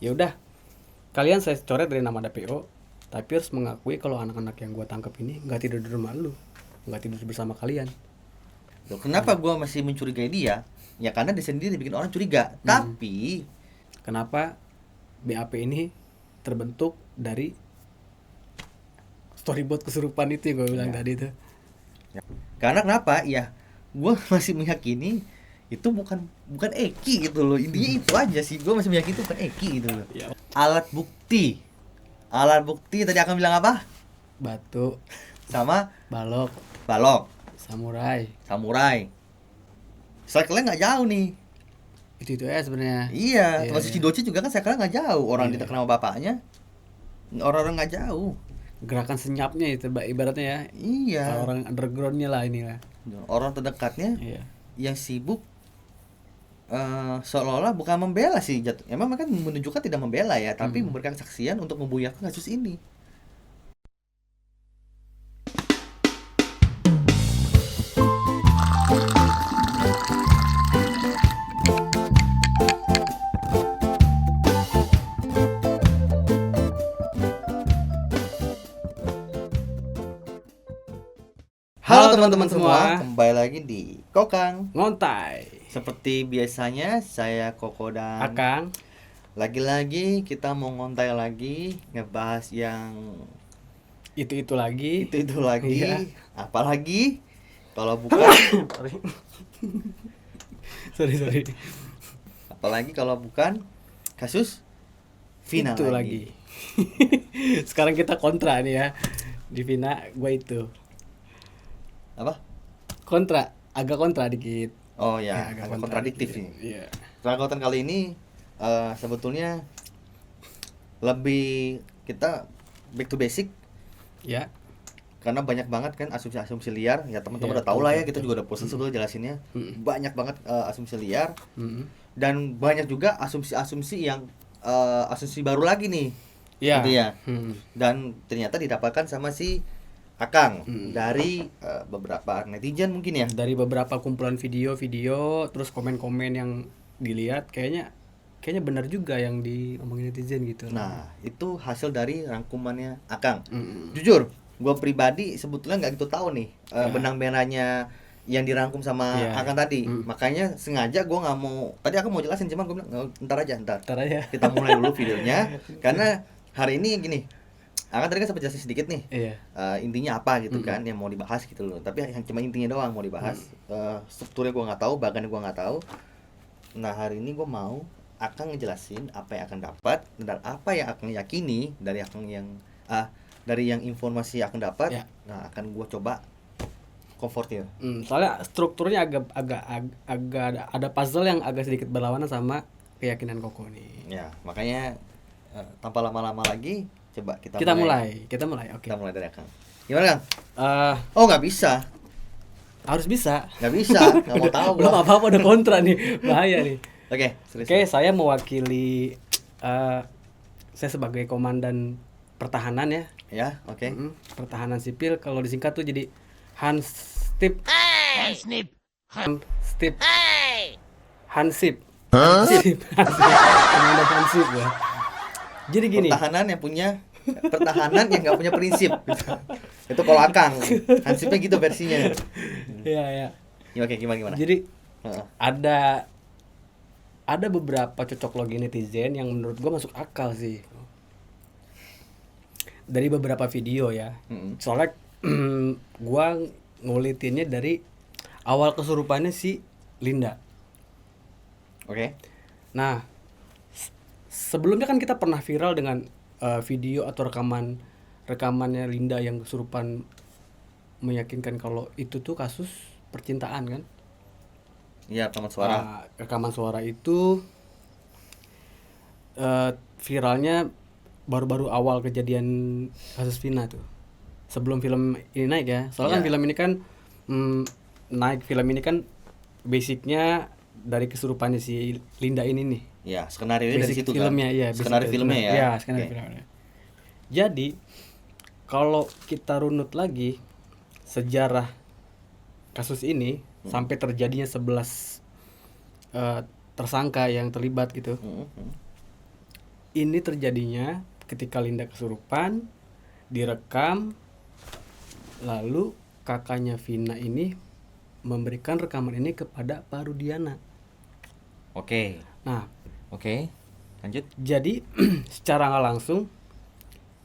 Ya udah, kalian saya coret dari nama DPO, tapi harus mengakui kalau anak-anak yang gua tangkap ini nggak tidur di rumah lu, nggak tidur bersama kalian. Loh, kenapa gue masih mencurigai dia? Ya karena dia sendiri bikin orang curiga. Hmm. Tapi Kenapa BAP ini terbentuk dari storyboard kesurupan itu yang gue bilang ya, tadi tuh. karena kenapa? Ya, gue masih meyakini itu bukan bukan Eki gitu loh. Intinya itu aja sih. Gue masih meyakini itu bukan Eki gitu loh. Ya, Alat bukti. Alat bukti tadi akan bilang apa? batu, Sama balok, balok, samurai. samurai. Circle-nya nggak jauh nih. Itu ya sebenarnya. Iya, Iya, termasuk iya. Shidochi juga kan circle-nya nggak jauh. Orang Iya. ditekan sama bapaknya. Orang-orang nggak jauh. Gerakan senyapnya itu ibaratnya ya. Kalau Iya. orang undergroundnya lah inilah. Orang terdekatnya Iya. yang sibuk seolah-olah bukan membela sih jatuh. Emang mereka menunjukkan tidak membela ya, tapi memberikan kesaksian untuk membuyarkan kasus ini. Halo teman-teman semua, kembali lagi di Kokang. Ngontai. Seperti biasanya saya Koko dan Akang. lagi-lagi kita mau ngontai lagi ngebahas yang Itu lagi. itu lagi. Iya. Apalagi kalau bukan Sorry. sorry. apalagi kalau bukan kasus Vina Itu lagi. Sekarang kita kontra nih ya. Di Vina gue itu. Apa? Kontra, agak kontra dikit. Oh ya, Agak agak kontra kontradiktif dikit. nih. Iya. Karena konten kali ini sebetulnya lebih kita back to basic Ya. karena banyak banget kan asumsi-asumsi liar. Ya teman-teman Iya, udah tahu lah ya, betul. kita juga udah bosan sebelum jelasinnya. Banyak banget asumsi liar Mm-mm. dan banyak juga asumsi-asumsi yang asumsi baru lagi nih. Iya. Gitu ya. Mm. Dan ternyata didapatkan sama si Akang dari beberapa netizen mungkin ya. Dari beberapa kumpulan video, terus komen-komen yang dilihat kayaknya benar juga yang diomongin netizen gitu. Nah, itu hasil dari rangkumannya Akang. Mm-mm. Jujur, gue pribadi sebetulnya nggak gitu tahu nih Ya. benang merahnya yang dirangkum sama Iya, Akang iya. tadi. Makanya sengaja gue nggak mau. Tadi aku mau jelasin, cuman gue bilang "Nggak, ntar aja, ntar. Ntar aja. Kita mulai dulu videonya, karena hari ini gini. Akang tadi kan sempat jelasin sedikit nih. Iya. Intinya apa gitu kan yang mau dibahas gitu loh. Tapi yang cuma intinya doang mau dibahas. Strukturnya gue nggak tahu, bagannya gue nggak tahu. Nah hari ini gue mau akan ngejelasin apa yang akan dapat dan apa yang akan yakini dari akan yang dari yang informasi yang akan dapat. Ya. Nah akan gue coba komfortir. Soalnya strukturnya agak ada puzzle yang agak sedikit berlawanan sama keyakinan Koko nih. Ya makanya tanpa lama-lama lagi coba kita mulai. Oke. Kita mulai dari Akang. Gimana Kang? Eh, Oh nggak bisa, harus bisa. nggak bisa, nggak mau tahu Belum gua. apa-apa udah kontra nih. Bahaya nih. Oke, serius. Oke, saya mewakili saya sebagai komandan pertahanan ya. Ya, oke. Pertahanan sipil kalau disingkat tuh jadi Hansip. Hansip. Hansip. Hansip. Komandan Hansip ya. Jadi gini. Pertahanan yang nggak punya prinsip. Itu kalau Akang. Hansipnya gitu versinya. Iya, ya. Ya, oke, gimana? Jadi Heeh. ada beberapa cocok logi netizen yang menurut gua masuk akal sih. Dari beberapa video ya. Soalnya gua ngulitinnya dari awal kesurupannya si Linda. Oke. Nah, sebelumnya kan kita pernah viral dengan video atau rekamannya Linda yang kesurupan meyakinkan kalau itu tuh kasus percintaan kan. Iya, rekaman suara. Rekaman suara itu viralnya baru-baru awal kejadian kasus Vina tuh. Sebelum film ini naik ya. Soalnya kan Iya. film ini kan naik film ini kan basicnya dari kesurupannya si Linda ini nih. Ya, skenario dari Basic situ filmnya, kan. iya, Skenario basic filmnya ya. Iya, skenario Oke. filmnya. Jadi kalau kita runut lagi sejarah kasus ini sampai terjadinya 11 tersangka yang terlibat gitu. ini terjadinya ketika Linda kesurupan, direkam, lalu kakaknya Vina ini memberikan rekaman ini kepada Pak Rudiana. Oke. Nah, Oke. Lanjut. jadi secara nggak langsung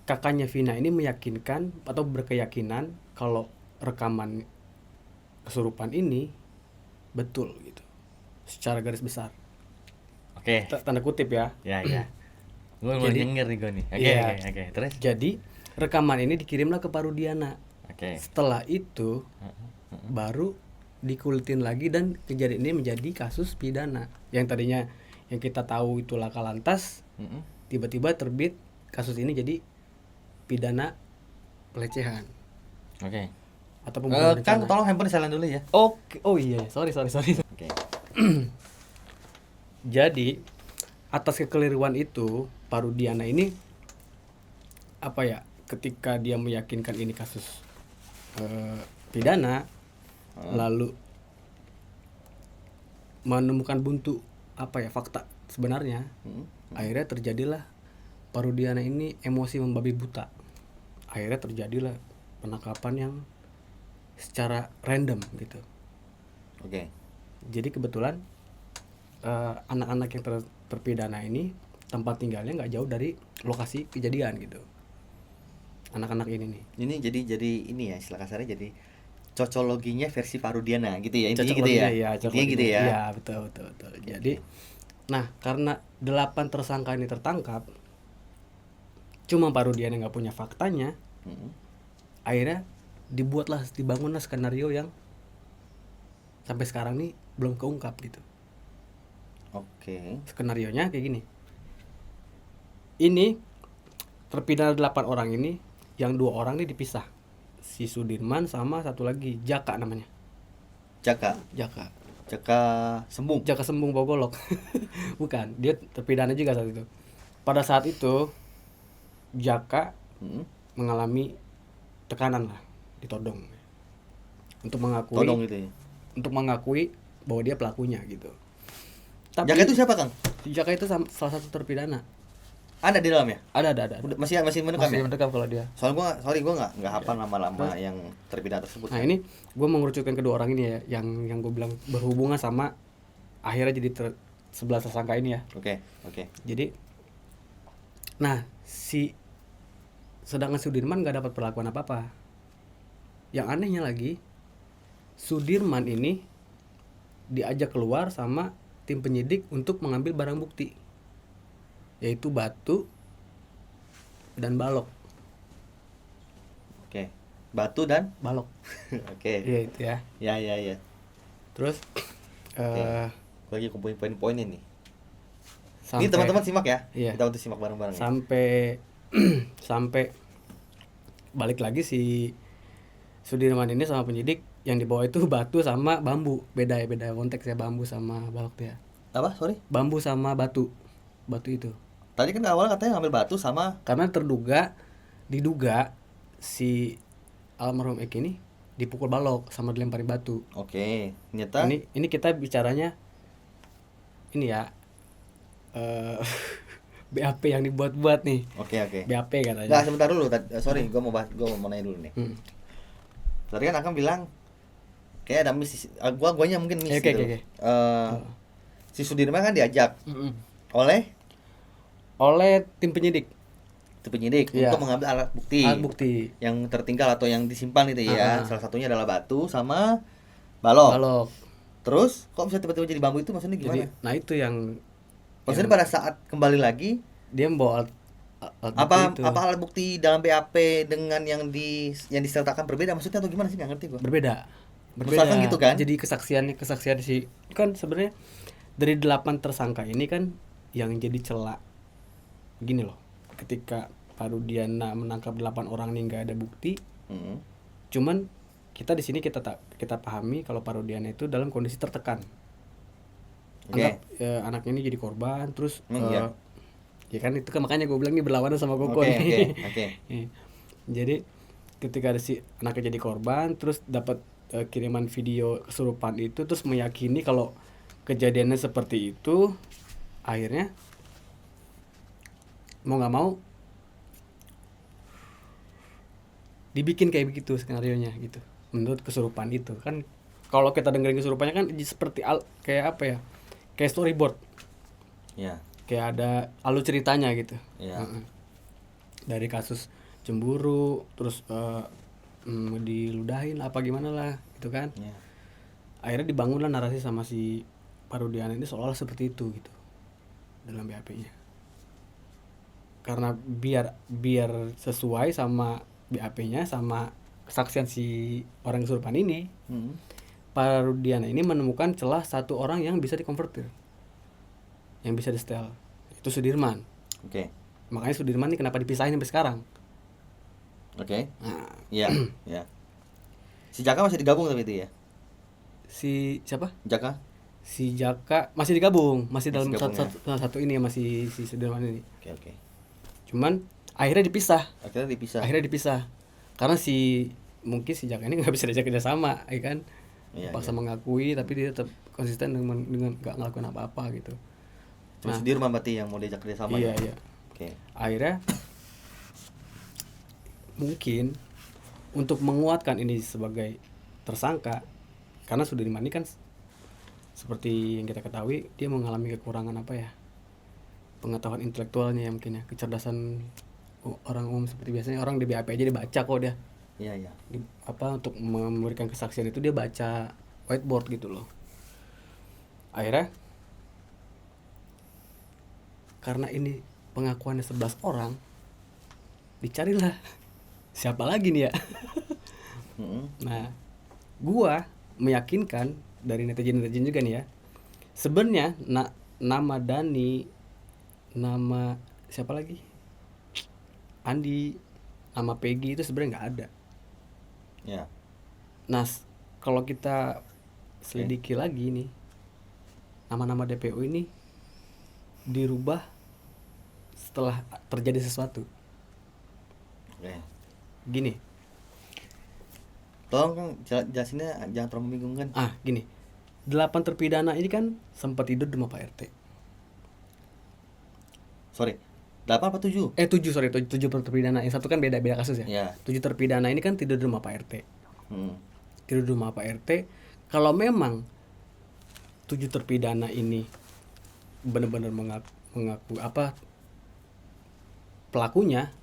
kakaknya Vina ini meyakinkan atau berkeyakinan kalau rekaman kesurupan ini betul gitu. Secara garis besar. Oke. Tanda kutip ya. Ya, ya. Gue mau Jadi- denger nih gue nih. Oke, Iya. oke. Terus? Jadi rekaman ini dikirimlah ke Pak Rudiana. Oke. Setelah itu baru dikulitin lagi dan kejadian ini menjadi kasus pidana. Yang tadinya yang kita tahu itu laka lantas, Mm-mm. tiba-tiba terbit kasus ini jadi pidana pelecehan Oke. atau pembunuhan Kang, berencana. tolong handphone silent dulu ya. Oke, oh iya, sorry. Oke. Jadi atas kekeliruan itu Pak Rudiana ini apa ya? Ketika dia meyakinkan ini kasus pidana, lalu menemukan buntu apa ya fakta sebenarnya, akhirnya terjadilah Pak Rudiana ini emosi membabi buta. Akhirnya terjadilah penangkapan yang secara random gitu. Oke. Jadi kebetulan anak-anak yang terpidana ini tempat tinggalnya nggak jauh dari lokasi kejadian gitu. Anak-anak ini nih. Ini jadi ini ya, istilah kasarnya jadi cocologinya versi Parudiana gitu ya. Intinya gitu Cocok-loginya, ya. iya, Intinya cocok-loginya. gitu ya. Iya, betul. Jadi nah, karena 8 tersangka ini tertangkap, cuma Pak Rudiana nggak punya faktanya, Mm-mm. akhirnya dibangunlah skenario yang sampai sekarang nih belum keungkap gitu. Oke. Skenarionya kayak gini. Ini terpidana 8 orang ini, yang 2 orang nih dipisah. Si Sudirman sama satu lagi Jaka namanya. Jaka Sembung. Jaka Sembung Bogolok. Bukan, dia terpidana juga saat itu. Pada saat itu Jaka Mm-mm. mengalami tekanan lah, ditodong. Untuk mengakui Todong gitu ya. bahwa dia pelakunya gitu. Jaka itu siapa, Kang? Jaka itu salah satu terpidana. Ada di dalamnya? Ada. Udah masih mendekam Masih ya? mendekam kalau dia. Soalnya gue nggak hafal nama-nama yang terpidana tersebut. Nah, ini gue mengerucutkan kedua orang ini ya, yang gue bilang berhubungan sama akhirnya jadi 11 tersangka ini ya. Oke. Jadi, nah sedangkan Sudirman nggak dapat perlakuan apa-apa. Yang anehnya lagi, Sudirman ini diajak keluar sama tim penyidik untuk mengambil barang bukti, yaitu batu dan balok. Oke. Batu dan Balok. oke. Iya itu ya. Ya. Terus Gue lagi kumpulin poin-poinnya nih. sampai Ini teman-teman simak ya. Iya. Kita untuk simak bareng-bareng. Ya. sampai balik lagi si Sudirman ini sama penyidik, yang dibawa itu batu sama bambu. Beda konteksnya, bambu sama balok ya. Apa? Sorry. Bambu sama batu itu. Tadi kan awalnya katanya ngambil batu sama Karena diduga si almarhum Eki ini dipukul balok sama dilemparin batu. oke. Ternyata Ini kita bicaranya ini ya, BAP yang dibuat-buat nih. Oke. BAP katanya. Nah, sebentar dulu. Sorry, gue mau nanya dulu nih. Tadi kan Akang bilang kayak ada miss. Guanya mungkin miss Oke. gitu. Si Sudirman kan diajak oleh Oleh tim penyidik. Iya. untuk mengambil alat bukti yang tertinggal atau yang disimpan gitu ya. Salah satunya adalah batu sama balok. Terus kok bisa tiba-tiba jadi bambu itu maksudnya gimana? Nah itu yang Maksudnya pada saat kembali lagi dia membawa alat bukti itu. apa alat bukti dalam BAP dengan yang disertakan berbeda maksudnya atau gimana sih, nggak ngerti gua. berbeda. Misalkan gitu kan? Jadi kesaksian si kan sebenarnya dari 8 tersangka ini kan yang jadi celah gini loh. Ketika Pak Rudiana menangkap 8 orang ini nggak ada bukti. Cuman kita di sini kita pahami kalau Pak Rudiana itu dalam kondisi tertekan. Anggap anaknya ini jadi korban, terus Iya. ya kan itu kan makanya gue bilang ini berlawanan sama Koko Oke. Jadi ketika ada si anaknya jadi korban, terus dapat kiriman video kesurupan itu, terus meyakini kalau kejadiannya seperti itu, akhirnya mau nggak mau dibikin kayak begitu skenarionya gitu. Menurut kesurupan itu kan, kalau kita dengerin kesurupannya kan seperti kayak apa ya, kayak storyboard, Ya. kayak ada alur ceritanya gitu. Ya. Dari kasus cemburu terus diludahin apa gimana lah gitu kan. Ya. Akhirnya dibangunlah narasi sama si Parudiana ini seolah seperti itu gitu dalam BAP-nya, karena biar sesuai sama BAP-nya sama kesaksian si orang kesurupan ini. Parudiana ini menemukan celah satu orang yang bisa dikonvertir, yang bisa di setel, itu Sudirman. Oke. Makanya Sudirman ini kenapa dipisahin sampai sekarang. Oke. Nah, Iya. Ya. Si Jaka masih digabung tapi itu ya. si siapa? Jaka. Si Jaka masih digabung, masih dalam Masih gabung, satu ini, masih si Sudirman ini. Oke. Cuman akhirnya dipisah. Akhirnya dipisah. Karena mungkin si Jaka ini nggak bisa diajak kerjasama, ya kan? Iya, Paksa iya. mengakui tapi dia tetap konsisten dengan nggak ngelakuin apa-apa gitu. Cuma Sudirman berarti yang mau diajak kerja sama Iya, ya. iya. Oke. Akhirnya mungkin untuk menguatkan ini sebagai tersangka, karena Sudirman ini kan seperti yang kita ketahui dia mengalami kekurangan apa ya, pengetahuan intelektualnya ya mungkin ya, kecerdasan orang umum seperti biasanya orang di BAP aja dia baca kok dia. Iya, iya. Untuk memberikan kesaksian itu dia baca whiteboard gitu loh. Akhirnya karena ini pengakuannya 11 orang, dicarilah siapa lagi nih ya. Nah, gua meyakinkan dari netizen juga nih ya, sebenarnya nama Dani, nama siapa lagi, Andi, nama Peggy itu sebenarnya nggak ada. Ya. Nah, kalau kita selidiki lagi nih, nama-nama DPO ini dirubah setelah terjadi sesuatu. Oke. Gini, Tolong Kang jelasinnya jangan terlalu membingungkan. gini, 8 terpidana ini kan sempat tidur di rumah Pak RT. Sorry. 8 apa 7? 7 terpidana, yang satu kan beda kasus ya. Ya. 7 terpidana ini kan tidur di rumah Pak RT. Tidur di rumah Pak RT. Kalau memang 7 terpidana ini benar-benar mengaku apa pelakunya,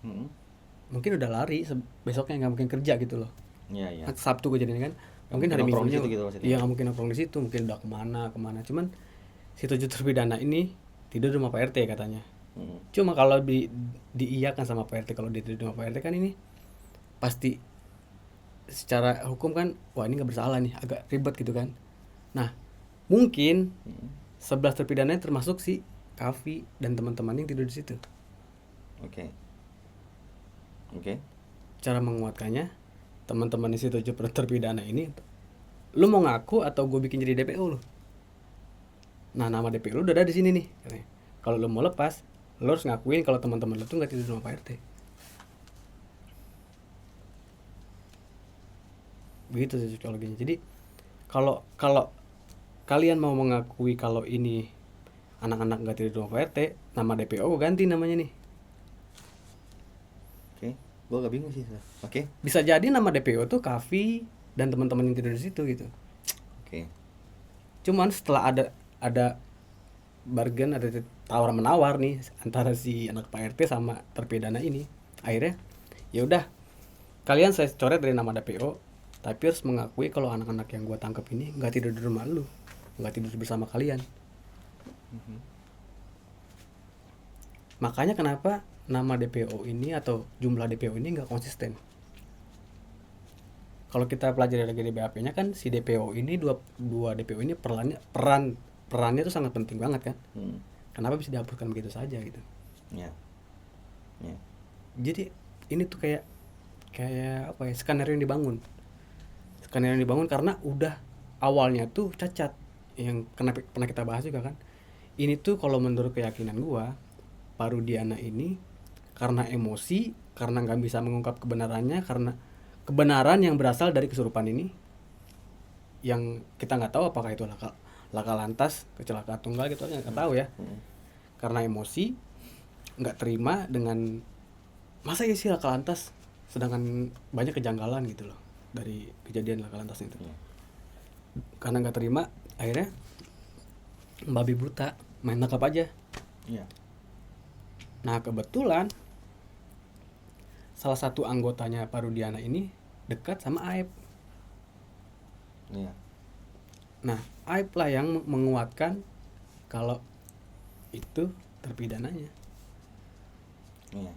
mungkin udah lari, besoknya nggak mungkin kerja gitu loh. Iya, iya. Sabtu kejadian kan, mungkin hari nongkrong Minggunya di situ gitu maksudnya. iya nggak mungkin nongkrong di situ, mungkin udah kemana. Cuman si 7 terpidana ini tidur di rumah Pak RT katanya. Cuma kalau diiyakan sama Pak RT kalau dia tidur di rumah Pak RT kan ini pasti secara hukum kan, wah ini nggak bersalah nih, agak ribet gitu kan. Nah, mungkin 11 terpidana termasuk si Kavi dan teman-teman yang tidur di situ. Oke. Cara menguatkannya, teman-teman di situ 7 terpidana ini, lu mau ngaku atau gue bikin jadi DPO lu? Nah, nama DPO lu udah ada di sini nih. Kalau lu mau lepas, lu harus ngakuin kalau teman-teman lu tuh nggak tidur di rumah Pak RT. Begitu sih psikologinya. Jadi kalau kalian mau mengakui kalau ini anak-anak nggak tidur di rumah Pak RT, nama DPO gue ganti namanya nih. Oke. Gue agak bingung sih. Oke. Bisa jadi nama DPO tuh Kavi dan teman-teman yang tidur di situ gitu. Oke. Cuman setelah ada bargain, ada tawar menawar nih antara si anak Pak RT sama terpidana ini, akhirnya ya udah, kalian saya coret dari nama DPO, tapi harus mengakui kalau anak-anak yang gua tangkap ini nggak tidur di rumah lu, nggak tidur bersama kalian. Makanya kenapa nama DPO ini atau jumlah DPO ini nggak konsisten. Kalau kita pelajari lagi di BAP-nya kan, si DPO ini dua DPO ini perannya tuh sangat penting banget kan. Kenapa bisa dihapuskan begitu saja gitu? Ya. Jadi ini tuh kayak apa ya, skenario yang dibangun karena udah awalnya tuh cacat, yang pernah kita bahas juga kan. Ini tuh kalau menurut keyakinan gua, Parudiana ini karena emosi, karena nggak bisa mengungkap kebenarannya, karena kebenaran yang berasal dari kesurupan ini, yang kita nggak tahu apakah itu laka lantas, kecelakaan tunggal gitu, nggak tahu ya. Karena emosi, nggak terima dengan masa ya sih laka lantas, sedangkan banyak kejanggalan gitu loh dari kejadian laka lantas itu. Karena nggak terima, akhirnya babi buta main tangkap aja. Iya. Nah kebetulan salah satu anggotanya Parudiana ini dekat sama Aib. Iya. Nah Aib lah yang menguatkan kalau itu terpidananya. Iya.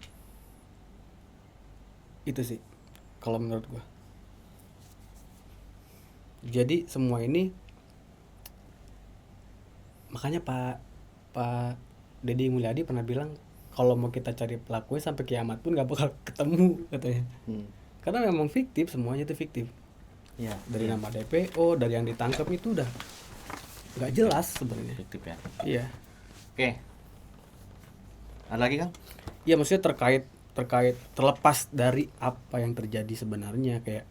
Itu sih kalau menurut gua. Jadi semua ini makanya Pak Deddy Mulyadi pernah bilang kalau mau kita cari pelakunya sampai kiamat pun nggak bakal ketemu katanya. Karena memang fiktif, semuanya itu fiktif. Iya. Dari nama DPO, dari yang ditangkap itu udah nggak jelas sebenarnya. Fiktif ya. Iya. Oke. Ada lagi Kang? Iya maksudnya terkait terlepas dari apa yang terjadi sebenarnya, kayak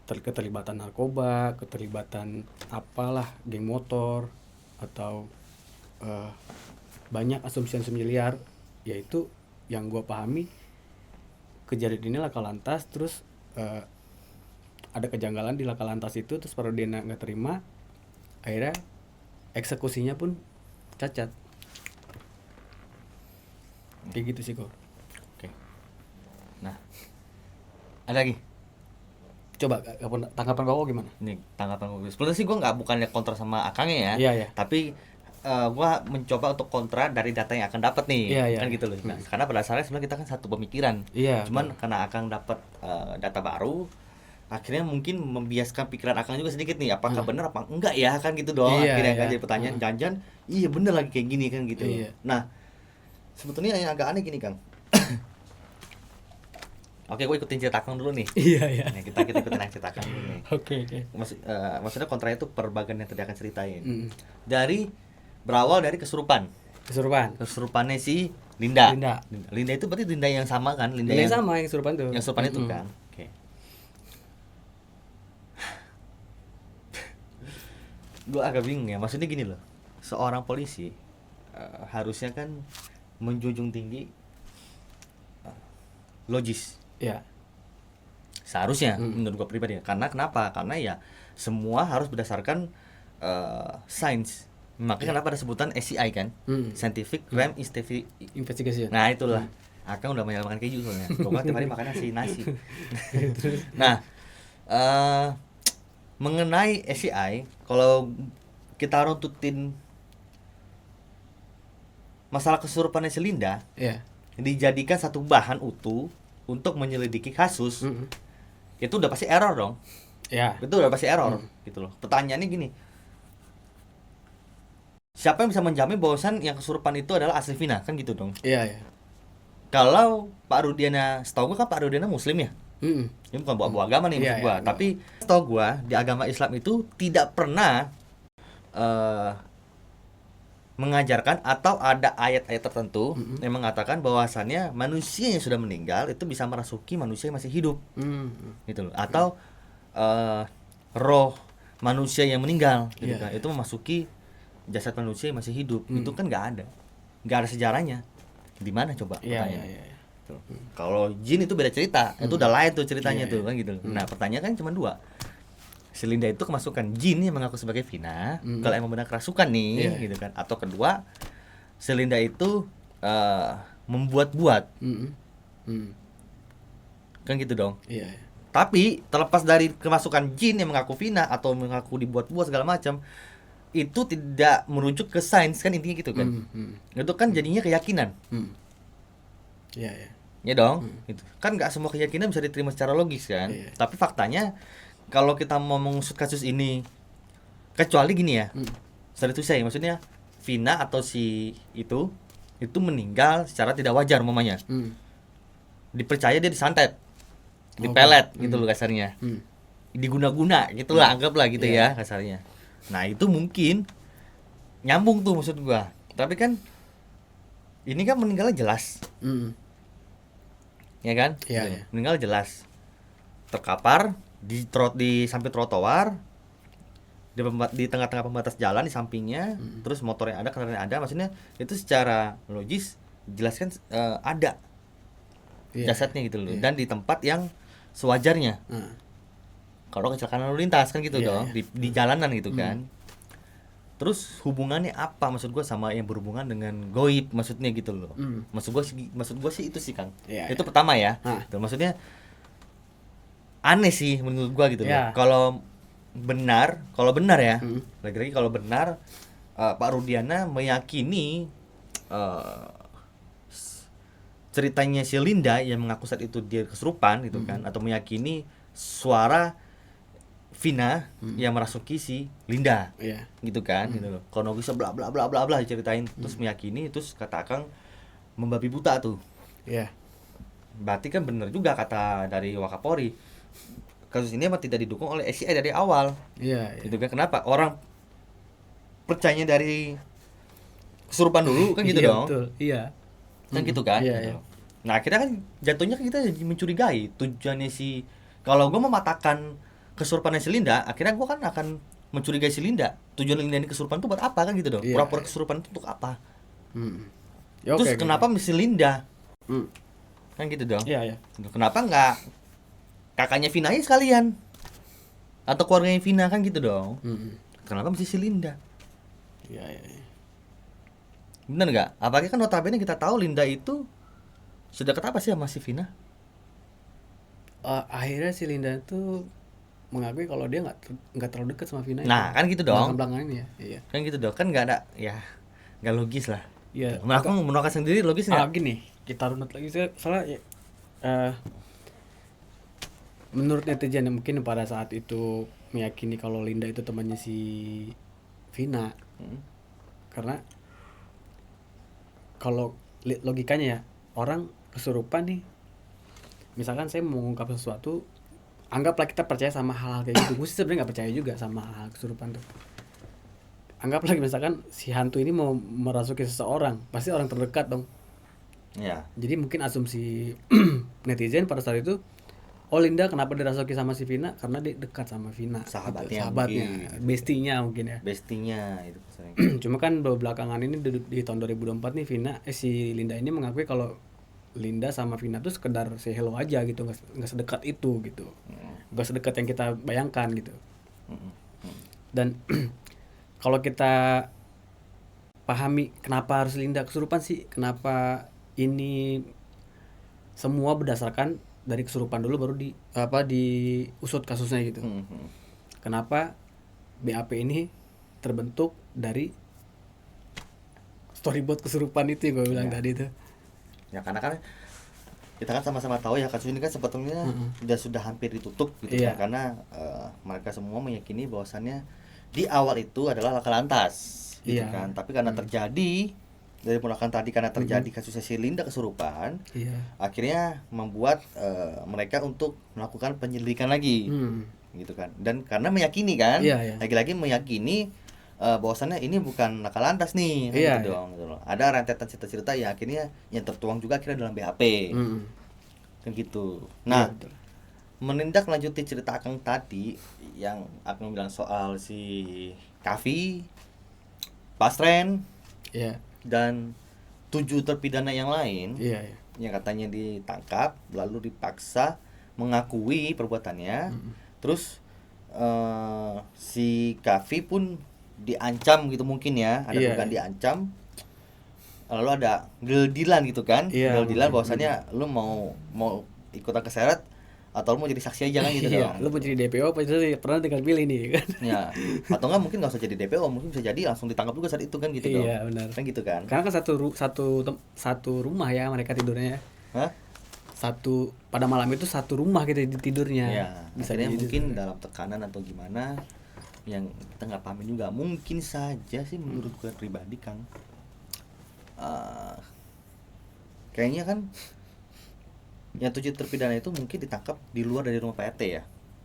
keterlibatan narkoba, keterlibatan apalah geng motor atau banyak asumsi liar, yaitu yang gua pahami kejadian ini laka lantas, terus ada kejanggalan di laka lantas itu, terus Parudiana nggak terima, akhirnya eksekusinya pun cacat. Kayak gitu sih kok. Oke. Nah, ada lagi? Coba tanggapan kau gimana? Ini tanggapan gue. Sebenarnya sih gue bukannya kontra sama Akangnya ya. Iya, iya. Tapi gue mencoba untuk kontra dari data yang akan dapat nih. Iya, iya, Kan iya. gitu loh. Nah, karena pada dasarnya sebenarnya kita kan satu pemikiran. Iya. Cuman karena Akang dapat data baru, akhirnya mungkin membiaskan pikiran Akang juga sedikit nih. Apakah benar apa enggak ya, kan gitu dong. Iya, Akhirnya iya. kan jadi pertanyaan, jangan-jangan iya bener lagi kayak gini kan gitu. Iya. Nah, sebetulnya yang agak aneh gini Kang. Oke, gue ikutin cerita Akang dulu nih. Iya, iya. Nah, kita ikutin yang cerita Akang dulu nih. Oke. Maksudnya kontra itu per bagian yang tadi akan ceritain. Mm. Berawal dari kesurupan. Kesurupannya si Linda. Linda itu berarti Linda yang sama kan? Linda yang sama yang kesurupan tuh. Yang kesurupan itu kan. Oke. Gue agak bingung ya. Maksudnya gini loh. Seorang polisi harusnya kan menjunjung tinggi logis. Iya. Seharusnya menurut gue pribadi. Karena kenapa? Karena ya semua harus berdasarkan sains. Makanya kenapa ada sebutan SCI kan? Scientific Crime Investigation. Nah itulah. Akang udah banyak makan keju soalnya. Gue tiap hari makan nasi. Nah, mengenai SCI, kalau kita runtutin masalah kesurupannya si Linda, Iya. dijadikan satu bahan utuh untuk menyelidiki kasus, itu udah pasti error dong. Iya. Itu udah pasti error gitu loh. Pertanyaannya gini, siapa yang bisa menjamin bahwasan yang kesurupan itu adalah asli Vina, kan gitu dong. Iya. Kalau Pak Rudiana, setahu gue kan Pak Rudiana Muslim ya. Ini bukan bawa agama nih maksud gua, tapi setahu gua di agama Islam itu tidak pernah mengajarkan atau ada ayat-ayat tertentu yang mengatakan bahwasannya manusia yang sudah meninggal itu bisa merasuki manusia yang masih hidup, gitu loh. Atau roh manusia yang meninggal, gitu kan, itu memasuki jasad manusia yang masih hidup. Itu kan nggak ada sejarahnya. Di mana coba pertanyaannya? Iya. Kalau jin itu beda cerita, itu udah lain tuh ceritanya tuh kan gitu. Nah pertanyaan kan cuma dua. Si Linda itu kemasukan jin yang mengaku sebagai Vina, kalau emang benar kerasukan nih, gitu kan. Atau kedua, si Linda itu membuat-buat, kan gitu dong. Iya. Tapi terlepas dari kemasukan jin yang mengaku Vina atau mengaku dibuat-buat segala macam, itu tidak merujuk ke sains kan, intinya gitu kan. Itu kan jadinya keyakinan. Iya. Ya dong, gitu. Kan nggak semua keyakinan bisa diterima secara logis kan. Tapi faktanya kalau kita mau mengusut kasus ini, kecuali gini ya, itu saya maksudnya Vina atau si itu meninggal secara tidak wajar mamanya. Dipercaya dia disantet, dipelet gitu loh kasarnya, diguna-guna gitulah, anggaplah gitu ya kasarnya. Nah itu mungkin nyambung tuh maksud gua. Tapi kan ini kan meninggalnya jelas. Ya kan? Iya. Meninggal jelas. Terkapar di samping trotoar, di tengah-tengah pembatas jalan di sampingnya, terus motornya ada, kendaraannya ada, maksudnya itu secara logis jelaskan ada Iya. jasadnya gitu loh, Iya. dan di tempat yang sewajarnya. Nah, Kalau kecelakaan lalu lintas kan gitu Iya, dong, iya. di jalanan gitu kan. Terus hubungannya apa maksud gua sama yang berhubungan dengan goib maksudnya gitu loh. Maksud gua sih itu sih Kang. Iya, Itu iya. pertama ya. Nah. Tuh, maksudnya aneh sih menurut gua gitu loh. Iya. Kalau benar ya. Hmm. Lagi-lagi kalau benar Pak Rudiana meyakini ceritanya si Linda yang mengaku saat itu dia kesurupan gitu kan, atau meyakini suara Vina yang merasuki si Linda Iya. gitu kan, gitu loh. Kronologisnya bla bla bla bla bla diceritain, terus meyakini, terus kata Akang membabi buta tuh. Iya. Berarti kan bener juga kata dari Wakapolri, kasus ini emang tidak didukung oleh SCI dari awal Iya. gitu kan. Kenapa orang percayanya dari kesurupan dulu kan gitu Iya, dong. betul. Iya. Kan gitu kan. Iya, Gitu. iya. Nah akhirnya kan jatuhnya kan kita jadi mencurigai tujuannya si, kalau gue mematahkan kesurupannya si Linda, akhirnya gue kan akan mencurigai si Linda. Tujuan Linda ini kesurupan tuh buat apa kan gitu dong. Iya, Pura-pura iya. kesurupan itu untuk apa. Ya, Terus oke, kenapa mesti Linda Hmm. kan gitu dong. Iya, iya. Kenapa nggak kakaknya Vina aja sekalian, atau keluarganya Vina kan gitu dong. Kenapa mesti si Linda? Iya, iya, iya. Bener nggak? Apalagi kan notabene kita tahu Linda itu sudah apa sih sama si Vina? Akhirnya si Linda tuh mengakui kalau dia nggak terlalu dekat sama Vina. Nah kan gitu dong. Belakang ini ya. Iya. Kan gitu dong. Kan nggak ada, ya nggak logis lah. Iya. Menurut aku menurut sendiri logis nggak? Gini, kita runut lagi soalnya menurut netizen yang mungkin pada saat itu meyakini kalau Linda itu temannya si Vina, karena kalau logikanya ya, orang kesurupan nih, misalkan saya mau mengungkap sesuatu, anggaplah kita percaya sama hal-hal kayak gitu. Gue sih sebenarnya nggak percaya juga sama hal kesurupan tuh. Anggaplah misalkan si hantu ini mau merasuki seseorang, pasti orang terdekat dong. Ya. Jadi mungkin asumsi netizen pada saat itu, oh Linda kenapa dirasuki sama si Vina? Karena dia dekat sama Vina. Sahabatnya Sahabatnya, bestinya mungkin ya. Bestinya itu sering. Cuma kan belakangan ini di tahun 2024 nih si Linda ini mengakui kalau Linda sama Vina tuh sekedar say hello aja gitu, nggak sedekat itu gitu, nggak sedekat yang kita bayangkan gitu. Dan kalau kita pahami kenapa harus Linda kesurupan sih, kenapa ini semua berdasarkan dari kesurupan dulu baru diusut kasusnya gitu. Kenapa BAP ini terbentuk dari storyboard kesurupan itu yang gue bilang tadi itu. Ya karena kan kita kan sama-sama tahu ya kasus ini kan sebetulnya sudah hampir ditutup gitu Iya. kan, karena mereka semua meyakini bahwasannya di awal itu adalah laka lantas gitu Iya. kan, tapi karena terjadi dari ponakan tadi, karena terjadi kasusnya si Linda kesurupan, Iya. akhirnya membuat mereka untuk melakukan penyelidikan lagi gitu kan, dan karena meyakini kan, Iya, iya. lagi-lagi meyakini bahwasannya ini bukan laka lantas nih kan Iya, gitu iya. dong gitu loh. Ada rentetan cerita-cerita yang akhirnya yang tertuang juga akhirnya dalam BAP kan gitu. Nah, Iya, betul. menindaklanjuti cerita Akang tadi yang Akang bilang soal si Kavi, Pasren, Iya. dan 7 terpidana yang lain Iya, iya. yang katanya ditangkap lalu dipaksa mengakui perbuatannya. Terus si Kavi pun diancam gitu mungkin ya, ada Iya, dugaan iya. diancam. Lalu ada deal-dealan gitu kan, Iya, deal-dealan mungkin. bahwasannya lu mau ikutan keseret atau lu mau jadi saksi aja kan gitu Iya, dong. lu mau jadi DPO apa sih? Pernah tinggal pilih nih kan. Ya, atau enggak mungkin nggak usah jadi DPO, mungkin bisa jadi langsung ditangkap juga saat itu kan gitu dong. Iya, benar. Kan gitu kan. Karena kan satu rumah ya mereka tidurnya. Hah? Pada malam itu satu rumah gitu tidurnya. Ya, Bisa akhirnya jadi mungkin gitu. dalam tekanan atau gimana yang kita nggak pahami juga, mungkin saja sih menurut gue pribadi Kang, kayaknya kan yang 7 terpidana itu mungkin ditangkap di luar dari rumah Pak RT ya,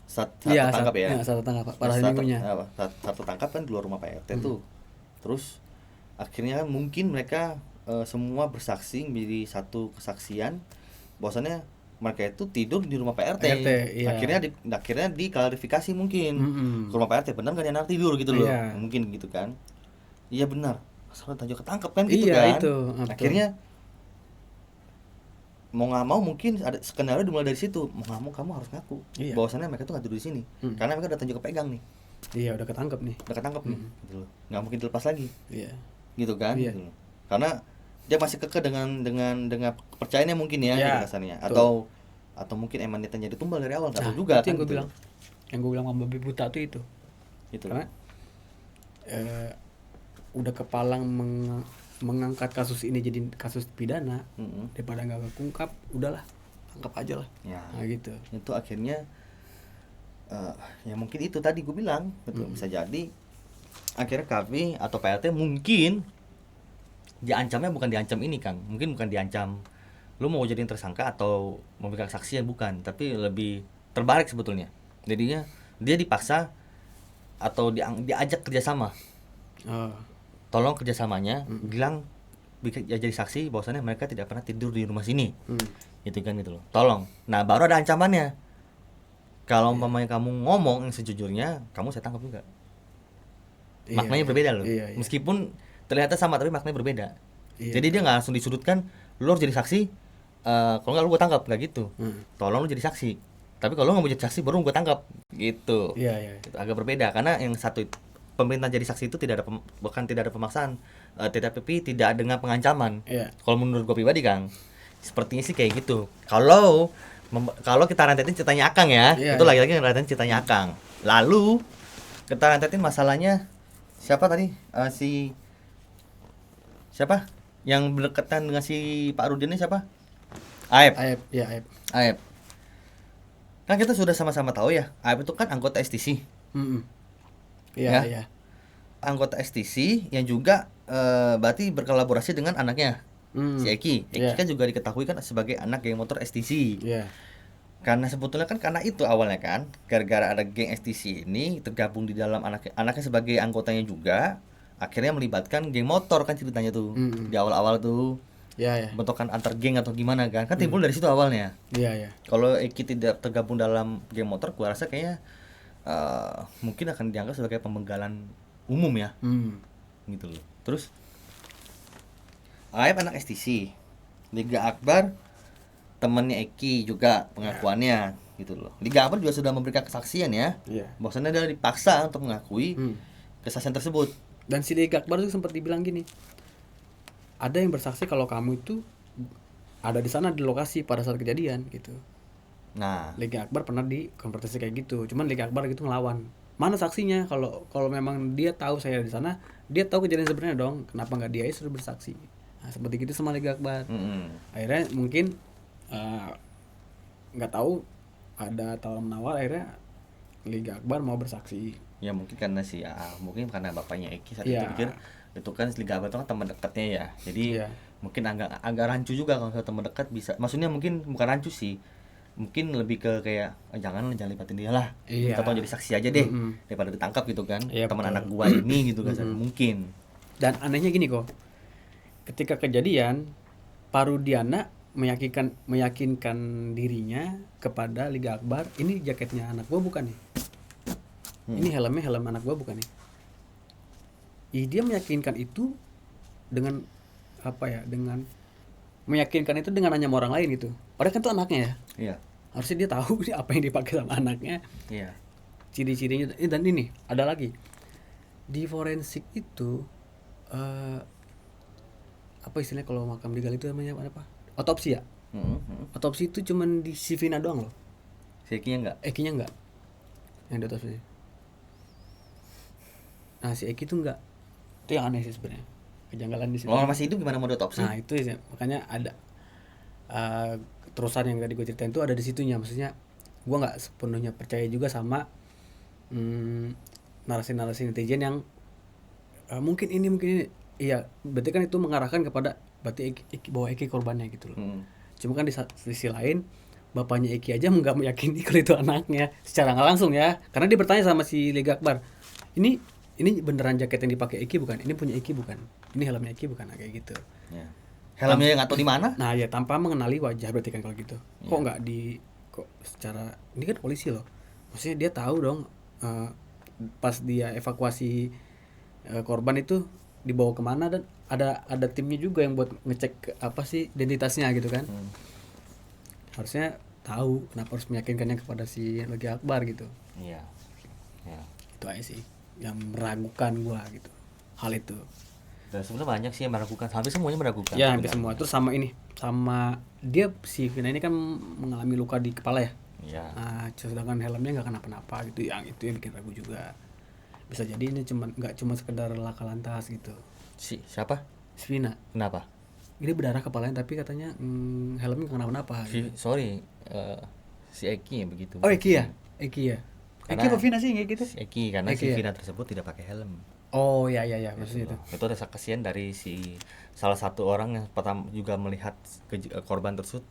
saat Iya, tertangkap ya. Saat tertangkap Pak. Pada hari Saat minggunya. saat tertangkap kan di luar rumah Pak RT tuh. Terus akhirnya kan mungkin mereka semua bersaksi menjadi satu kesaksian bahwasannya mereka itu tidur di rumah Pak RT. iya. Akhirnya diklarifikasi mungkin. Ke rumah Pak RT benar nggak dia anak tidur gitu loh. Iya. Mungkin gitu kan. Iya benar. Masalah Tanjung ketangkep kan gitu Iya, kan. itu. Betul. Akhirnya mau nggak mau mungkin ada skenario dimulai dari situ, mau nggak mau kamu harus ngaku Iya. bahwasannya mereka tuh nggak tidur di sini, karena mereka udah tunjuk kepegang nih, Iya, udah ketangkep nih. udah ketangkep nih, gitu loh, nggak mungkin dilepas lagi, Iya. gitu kan, Iya. gitu loh. Karena dia masih kekeh dengan kepercayaannya mungkin ya, Iya, gitu kasarnya, betul. atau mungkin emang niatnya jadi tumbal dari awal, nggak Nah, tahu juga itu yang kan, gue gitu bilang. loh. Yang gue bilang sama babi buta tuh itu. Gitu. Karena udah kepalang mengangkat kasus ini jadi kasus pidana, daripada nggak kekungkap, udahlah tangkap aja lah. Ya, Nah gitu. itu akhirnya ya mungkin itu tadi gue bilang, betul, bisa jadi akhirnya KP atau PLT mungkin diancamnya bukan diancam ini Kang, mungkin bukan diancam lu mau jadiin tersangka atau memberikan kesaksian, bukan, tapi lebih terbalik sebetulnya. Jadinya dia dipaksa atau diajak kerjasama, Oh. tolong kerjasamanya, bilang ya jadi saksi bahwasannya mereka tidak pernah tidur di rumah sini, gitu kan, gitu loh, tolong. Nah baru ada ancamannya, kalau umpamanya kamu ngomong yang sejujurnya, kamu saya tangkap juga. Iya, Maknanya iya. berbeda loh, Iya, iya. meskipun terlihat sama tapi maknanya berbeda. Iya, Jadi dia nggak langsung disudutkan, lu harus jadi saksi, kalau nggak lu gue tangkap, nggak gitu. Tolong lu jadi saksi, tapi kalau lu nggak mau jadi saksi baru gue tangkap, gitu. Iya, iya. Itu agak berbeda, karena yang satu pemerintah jadi saksi itu tidak ada bukan tidak ada pemaksaan, tapi tidak dengan pengancaman. Iya. Kalau menurut gue pribadi Kang, sepertinya sih kayak gitu. Kalau kita rentetin ceritanya Akang ya, Iya, itu iya. lagi-lagi rentetin ceritanya Akang. Lalu kita rentetin masalahnya siapa tadi? Siapa? Yang berdekatan dengan si Pak Rudin ini siapa? Aep. Aib, ya Aib. Aep. Kan kita sudah sama-sama tahu ya, Aep itu kan anggota STC. Iya, Ya. iya. Anggota STC yang juga berarti berkolaborasi dengan anaknya, si Eki. Eki Iya. kan juga diketahui kan sebagai anak geng motor STC. Iya. Karena sebetulnya kan karena itu awalnya kan, gara-gara ada geng STC ini tergabung di dalam anaknya sebagai anggotanya juga, akhirnya melibatkan geng motor kan ceritanya tuh. Di awal-awal tuh Iya, iya. bentukan antar geng atau gimana kan timbul dari situ awalnya. Iya, iya. Kalau Eki tidak tergabung dalam geng motor, gua rasa kayaknya mungkin akan dianggap sebagai pembegalan umum ya, gitu loh. Terus Aib anak STC, Liga Akbar temannya Eki juga pengakuannya, gitu loh. Liga Akbar juga sudah memberikan kesaksian ya, Iya. bahwasanya dia dipaksa untuk mengakui kesaksian tersebut. Dan si Liga Akbar tuh sempat dibilang gini, ada yang bersaksi kalau kamu itu ada di sana di lokasi pada saat kejadian gitu. Nah, Liga Akbar pernah dikonfrontasi kayak gitu, cuman Liga Akbar gitu ngelawan. Mana saksinya? Kalau memang dia tahu saya di sana, dia tahu kejadian sebenarnya dong. Kenapa nggak dia suruh bersaksi? Nah, seperti itu sama Liga Akbar. Akhirnya mungkin nggak tahu ada tawar menawar, akhirnya Liga Akbar mau bersaksi. ya mungkin karena mungkin karena bapaknya Eki saat itu Iya. pikir itu kan Liga Akbar itu kan teman dekatnya ya. Jadi Iya. mungkin agak rancu juga kalau teman dekat bisa. Maksudnya mungkin bukan rancu sih. Mungkin lebih ke kayak jangan libatin dia lah. Iya. Kita jadi saksi aja deh daripada ditangkap gitu kan. Iya, Teman betul. anak gua ini gitu kan. Mungkin. Dan anehnya gini kok, ketika kejadian Parudiana meyakinkan dirinya kepada Liga Akbar, ini jaketnya anak gua bukan nih, ini helm anak gua bukan nih. Dia meyakinkan itu dengan apa ya? Dengan meyakinkan itu dengan nanya sama orang lain gitu. Padahal kan itu anaknya ya. Iya. Harusnya dia tahu apa yang dipakai sama anaknya. Iya. Ciri-cirinya. Dan ini ada lagi. Di forensik itu apa istilahnya kalau makam digali itu namanya apa? Otopsi ya? Otopsi itu cuman di si Vina doang loh. Si Eki-nya enggak? Eki-nya enggak. Yang di otopsi. Nah, si Eki itu enggak. Itu yang aneh sih sebenarnya. Kejanggalan di situ. Kalau masih hidup gimana mau diotopsi? Nah, itu sih makanya ada terusan yang tadi gue ceritain itu ada di situnya. Maksudnya gue nggak sepenuhnya percaya juga sama narasi-narasi netizen yang mungkin ini. Iya, berarti kan itu mengarahkan kepada berarti bahwa Eki korbannya gitu loh. Cuma kan di sisi lain bapaknya Eki aja nggak meyakini kalau itu anaknya secara nggak langsung ya, karena dia bertanya sama si Liga Akbar, ini beneran jaket yang dipakai Eki bukan? Ini punya Eki bukan? Ini helmnya Eki bukan? Nah, kayak gitu. Ya. Helmnya nggak tahu di mana? Nah ya tanpa mengenali wajah berarti kan kalau gitu. Kok nggak kok secara ini kan polisi loh. Maksudnya dia tahu dong pas dia evakuasi korban itu dibawa kemana, dan ada timnya juga yang buat ngecek apa sih identitasnya gitu kan. harusnya tahu kenapa harus meyakinkannya kepada si Logi Akbar gitu. Iya. Ya. Itu aja sih yang meragukan gua gitu hal itu. Dan sebenarnya banyak sih yang meragukan, hampir semuanya meragukan. Ya hampir sebenarnya. semua. Terus sama ini, sama dia si Vina ini kan mengalami luka di kepala ya. Iya. Nah, sedangkan helmnya nggak kenapa-napa gitu, yang itu yang bikin ragu juga. Bisa jadi ini nggak cuma sekedar laka lantas gitu. Siapa? Si Vina, Kenapa? ini berdarah kepalanya tapi katanya helmnya nggak kenapa-napa. Gitu. Sorry, si Eki yang begitu. Oh Eki ya, Eki ya. Karena Eki apa Vina sih kayak gitu? Si Eki, karena Eki si ya? Vina tersebut tidak pakai helm. Oh ya maksudnya itu. Itu ada kesaksian dari si salah satu orang yang pertama juga melihat korban tersebut.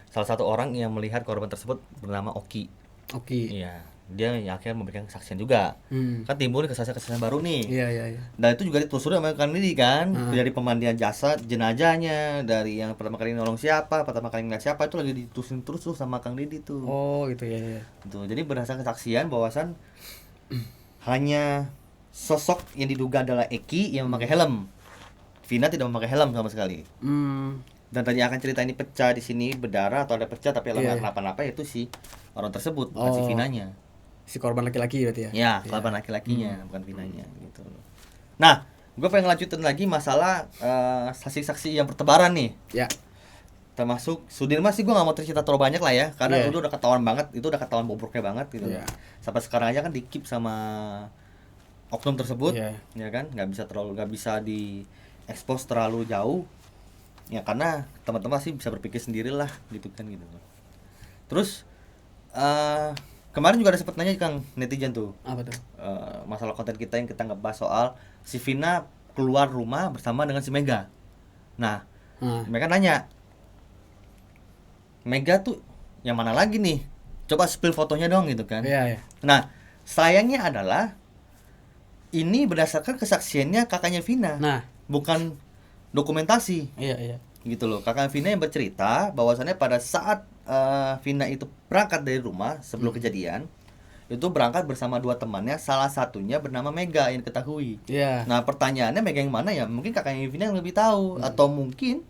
Salah satu orang yang melihat korban tersebut bernama Oki. Oke. Iya, dia yang akhirnya memberikan kesaksian juga. Kan timbul kesaksian-kesaksian baru nih. Iya. Dan itu juga ditelusuri sama Kandidi kan, dari pemandian jasad, jenazahnya, dari yang pertama kali nolong siapa, pertama kali ngeliat siapa, itu lagi ditelusurin terus tuh sama Kang Didi tuh. Oh gitu ya. Tuh, jadi berdasarkan kesaksian bahwasan hanya sosok yang diduga adalah Eki yang memakai helm. Vina tidak memakai helm sama sekali. Dan tadi akan cerita ini pecah di sini berdarah atau ada pecah tapi helm nggak kenapa-napa, itu si orang tersebut, bukan si Vinanya. Si korban laki-laki berarti ya? Ya, korban laki-lakinya, bukan Vinanya gitu. Nah, gue pengen lanjutin lagi masalah saksi-saksi yang bertebaran nih. Ya. Termasuk Sudirman sih gue nggak mau cerita terlalu banyak lah ya, karena itu udah ketahuan banget, itu udah ketahuan bobroknya banget gitu. Sampai sekarang aja kan di-keep sama oknum tersebut, ya kan, nggak bisa di-expose terlalu jauh, ya karena teman-teman sih bisa berpikir sendirilah gitu kan gitu. Terus kemarin juga ada sempat nanya Kang netizen tuh. Apa tuh? Masalah konten kita yang kita ngebahas soal si Vina keluar rumah bersama dengan si Mega. Nah, mereka nanya, Mega tuh yang mana lagi nih? Coba spill fotonya dong gitu kan. Iya. Nah, sayangnya adalah ini berdasarkan kesaksiannya kakaknya Vina. Nah, bukan dokumentasi. Iya. Gitu loh. Kakak Vina yang bercerita bahwasannya pada saat Vina itu berangkat dari rumah sebelum kejadian, itu berangkat bersama dua temannya, salah satunya bernama Mega yang diketahui. Iya. Nah, pertanyaannya Mega yang mana ya? Mungkin kakaknya Vina yang lebih tahu, atau mungkin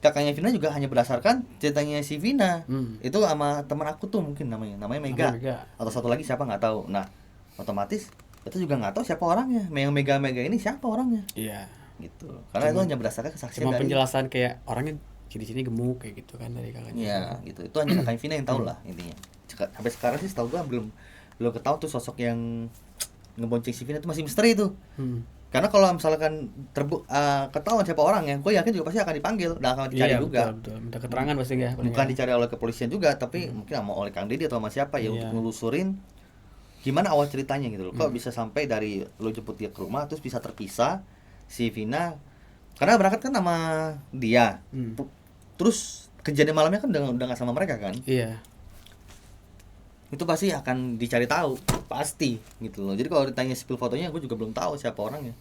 kakaknya Vina juga hanya berdasarkan ceritanya si Vina. Itu sama teman aku tuh mungkin namanya Mega. Atau satu lagi siapa nggak tahu. Nah, otomatis kita juga nggak tahu siapa orangnya. Yang Mega ini siapa orangnya? Iya. Gitu. Karena itu hanya berdasarkan kesaksian cuma dari penjelasan kayak orangnya sini gemuk kayak gitu kan dari kakaknya. Iya, gitu. Itu hanya kakaknya Vina yang tahu lah intinya. Sampai sekarang sih setahu gua belum ketahuan tuh sosok yang ngebonceng si Vina itu, masih misteri itu. Karena kalau misalkan ketahuan siapa orangnya, gue yakin juga pasti akan dipanggil dan akan dicari juga. Betul. Minta keterangan pasti ya. Bukan dicari oleh kepolisian juga, tapi mungkin sama oleh Kang Didi atau sama siapa ya, untuk nelusurin gimana awal ceritanya gitu loh. Kok bisa sampai dari lo jemput dia ke rumah terus bisa terpisah si Vina, karena berangkat kan sama dia. Terus kejadian malamnya kan udah nggak sama mereka kan. Iya. Itu pasti akan dicari tahu, pasti gitu loh. Jadi kalau ditanya spill fotonya, gue juga belum tahu siapa orangnya.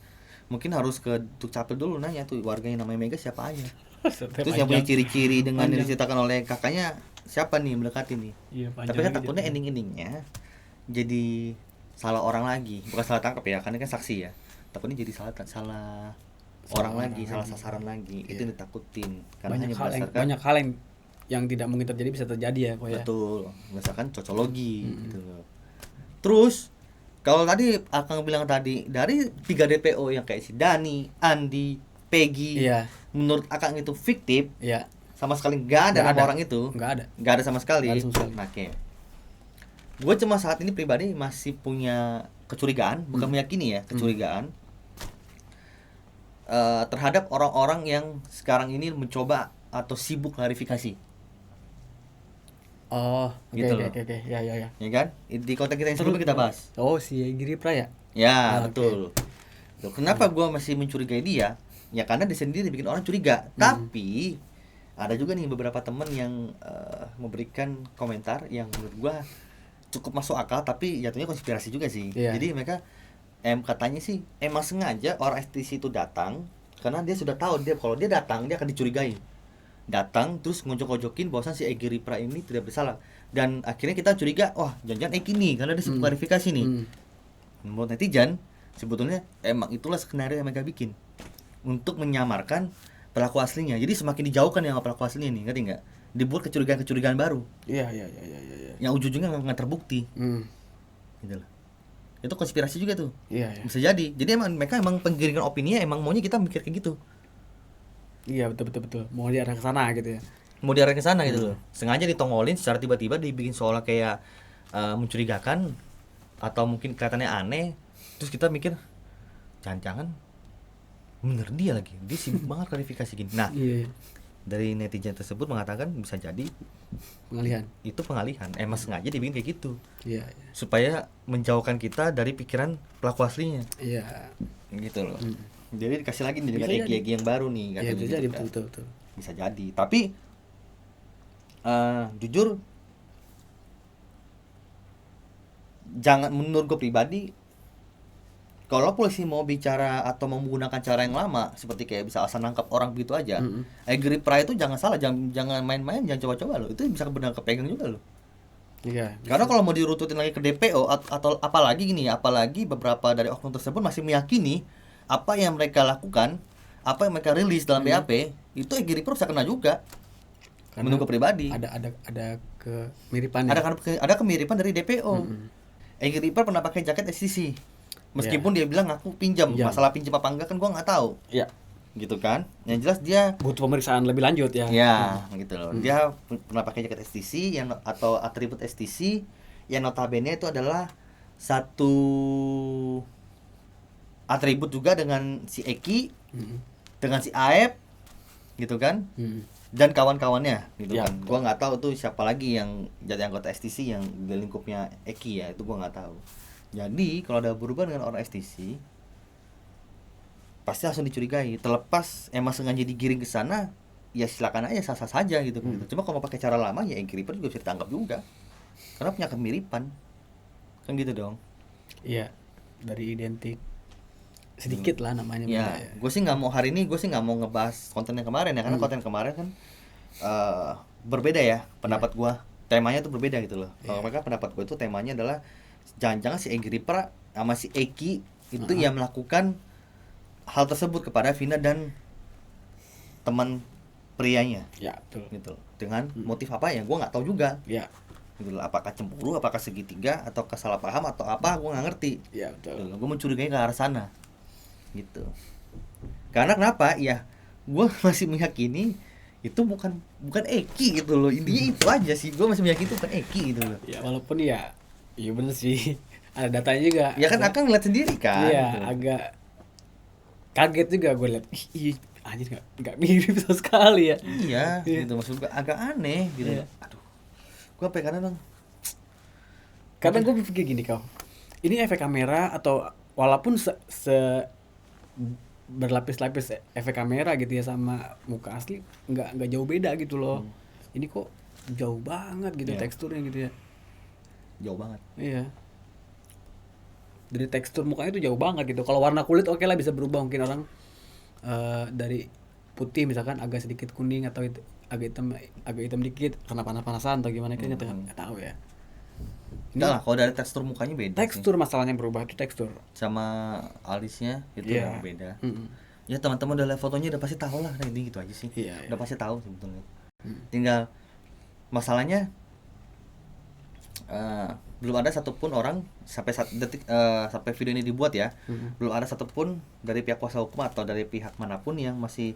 Mungkin harus ke Dukcapil dulu nanya tuh warga yang namanya Mega siapa aja. Terus yang punya ciri-ciri dengan yang diceritakan oleh kakaknya siapa nih mendekati nih. Iya, tapi kan takutnya ending-endingnya jadi salah orang lagi, bukan salah tangkap ya, karena kan saksi ya. Takutnya jadi salah orang lagi, salah sasaran lagi. Itu yang ditakutin. Karena banyak hal yang tidak mungkin terjadi bisa terjadi ya, kok ya. Betul, misalkan cocologi gitu. Terus kalau tadi Akang bilang tadi dari 3 DPO yang kayak si Dani, Andi, Peggy, menurut Akang itu fiktif. Iya. Sama sekali nggak ada nama orang itu. Nggak ada sama sekali. Oke. Gue cuma saat ini pribadi masih punya kecurigaan, bukan meyakini ya, kecurigaan terhadap orang-orang yang sekarang ini mencoba atau sibuk klarifikasi. Oh, gitu oke. Ya. Ya kan? Di konten kita yang sebelumnya kita bahas. Oh, si Giri Pra ya? Ya, betul. Loh, kenapa gua masih mencurigai dia? Ya karena dia sendiri bikin orang curiga. Tapi ada juga nih beberapa teman yang memberikan komentar yang menurut gua cukup masuk akal, tapi jatuhnya konspirasi juga sih. Jadi mereka katanya sih emang sengaja orang STC itu datang karena dia sudah tahu kalau dia datang dia akan dicurigai. Datang terus ngojok-ngojokin bahwasan si Egy Ripra ini tidak bersalah, dan akhirnya kita curiga, wah jangan-jangan Egy nih karena dia sibuk klarifikasi nih. Menurut netizen sebetulnya emang itulah skenario yang mereka bikin untuk menyamarkan pelaku aslinya. Jadi semakin dijauhkan yang pelaku aslinya nih, ngerti nggak? dibuat kecurigaan-kecurigaan baru Iya, iya, iya, iya, iya. yang ujung-ujungnya nggak terbukti gitu loh. Itu konspirasi juga tuh. Iya, iya. Bisa jadi. Jadi emang mereka emang penggiringan opininya emang maunya kita mikir kayak gitu. Iya, betul, betul, betul. Mau diarah ke sana gitu ya. Mau diarah ke sana gitu loh. Sengaja ditongolin secara tiba-tiba dibikin seolah kayak mencurigakan atau mungkin kelihatannya aneh. Terus kita mikir jangan-jangan bener dia lagi. Dia sibuk banget klarifikasi gini. Nah, Iya, iya. dari netizen tersebut mengatakan bisa jadi Pengalihan. itu pengalihan. Emang sengaja dibikin kayak gitu. Iya, iya. Supaya menjauhkan kita dari pikiran pelaku aslinya. Iya. Gitu loh. Jadi dikasih lagi nih dengan Bisa jadi. Egi yang baru nih Iya, katanya bisa gitu jadi, kan. betul, betul, betul. Bisa jadi. Tapi jujur jangan, menurut gue pribadi, kalau polisi mau bicara atau menggunakan cara yang lama seperti kayak bisa asal nangkap orang begitu aja, Agrippa Pra itu jangan salah, jangan main-main, jangan coba-coba loh. Itu bisa benar kepegang juga loh. Iya. Karena kalau mau dirututin lagi ke DPO atau apalagi gini, apalagi beberapa dari oknum tersebut masih meyakini apa yang mereka lakukan, apa yang mereka rilis dalam BAP, itu Agrippa bisa kena juga. Karena Menurut gue pribadi. ada kemiripan ya. Ada kemiripan dari DPO. Agrippa pernah pakai jaket STC. Meskipun dia bilang aku pinjam, masalah pinjam apa enggak kan gua nggak tahu. Iya. Gitu kan. Yang jelas dia Butuh pemeriksaan lebih lanjut ya. ya, gitu loh. Dia pernah pakai jaket STC yang atau atribut STC yang notabene itu adalah satu atribut juga dengan si Eki, dengan si Aep, gitu kan. Dan kawan-kawannya gitu Ya, kan. Gua nggak tahu tuh siapa lagi yang jadi anggota STC yang di lingkupnya Eki ya, itu gua nggak tahu. Jadi kalau ada berubah dengan orang STC pasti langsung dicurigai. Terlepas emang sengaja digiring ke sana, ya silakan aja, sah-sah saja gitu. Cuma kalau mau pakai cara lama ya Agrippa juga bisa ditangkap juga. Karena punya kemiripan. Kan gitu dong. Iya. Dari identik sedikit lah namanya. Ya, gue sih nggak mau hari ini, gue sih nggak mau ngebahas konten yang kemarin ya, karena konten kemarin kan berbeda ya pendapat gue. Temanya tuh berbeda gitu loh. Kalau mereka pendapat gue itu temanya adalah jangan-jangan si Agrippa sama si Eki itu yang melakukan hal tersebut kepada Vina dan teman prianya. Ya, betul. Gitu. Dengan motif apa ya? Gue nggak tahu juga. Ya. Gitu loh. Apakah cemburu, apakah segitiga, atau kesalahpaham atau apa? Gue nggak ngerti. Ya, betul. Gue mencurigai ke arah sana. Gitu. Karena kenapa? Ya, gue masih meyakini itu bukan Eki gitu loh. Intinya itu aja sih. Gue masih meyakini itu bukan Eki gitu loh. Ya, walaupun ya iya bener sih. Ada datanya juga. Ya kan akan ngeliat sendiri kan. Iya, gitu. agak kaget juga gue liat. Ih, anjir enggak mirip sama sekali ya. Iya, gitu maksud gue agak aneh gitu. Iya. Aduh. Gue apa ya, kadang Kadang gue berpikir gini kau. Ini efek kamera atau walaupun berlapis-lapis efek kamera gitu ya sama muka asli nggak jauh beda gitu loh. Ini kok jauh banget gitu teksturnya gitu ya. jauh banget. Iya. Dari tekstur mukanya itu jauh banget gitu. Kalau warna kulit oke lah bisa berubah, mungkin orang dari putih misalkan agak sedikit kuning atau agak hitam dikit karena panas-panasan atau gimana kan nggak tahu ya. Enggak lah, kalau dari tekstur mukanya beda Tekstur masalahnya berubah itu tekstur. sih. Sama alisnya itu Iya. yang beda. Ya teman-teman udah lihat fotonya udah pasti tahu lah, nah, ini gitu aja sih. Iya, Udah pasti tahu sebetulnya. Tinggal masalahnya belum ada satupun orang sampai sampai video ini dibuat ya, belum ada satupun dari pihak kuasa hukum atau dari pihak manapun yang masih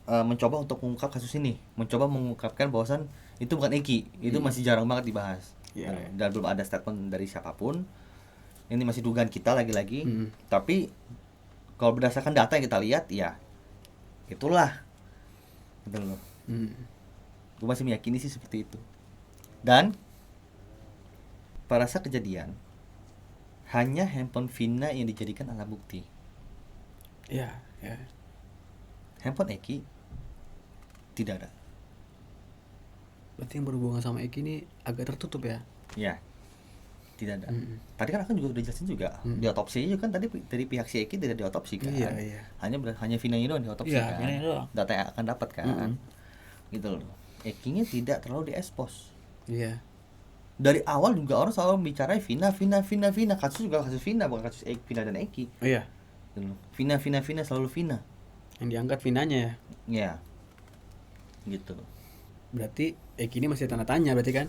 mencoba untuk mengungkap kasus ini, mencoba mengungkapkan bahwasan itu bukan Eki. Itu masih jarang banget dibahas. Iya. Dan belum ada statement dari siapapun. Ini masih dugaan kita lagi-lagi. Tapi kalau berdasarkan data yang kita lihat, ya itulah, gitu loh. Gue masih meyakini sih seperti itu. Dan pada saat kejadian, hanya handphone Vina yang dijadikan alat bukti. Iya, ya. Handphone Eki tidak ada. Berarti yang berhubungan sama Eki ini agak tertutup ya? Ya, tidak ada. Tadi kan aku juga udah jelasin juga di otopsi juga kan, tadi dari pihak si Eki tidak diotopsi kan. Iya, iya. Hanya Vina doang diotopsi Iya, kan. Vina doang. Data yang akan dapat kan. Gitu loh. Eki-nya tidak terlalu diekspos. Iya. Dari awal juga orang selalu bicara Vina. Kasus juga kasus Vina, bukan kasus Vina dan Eki. Iya. Gitu loh. Vina selalu Vina. Yang diangkat Vinanya ya. Ya. Gitu. Berarti Eki ini masih tanda tanya berarti kan?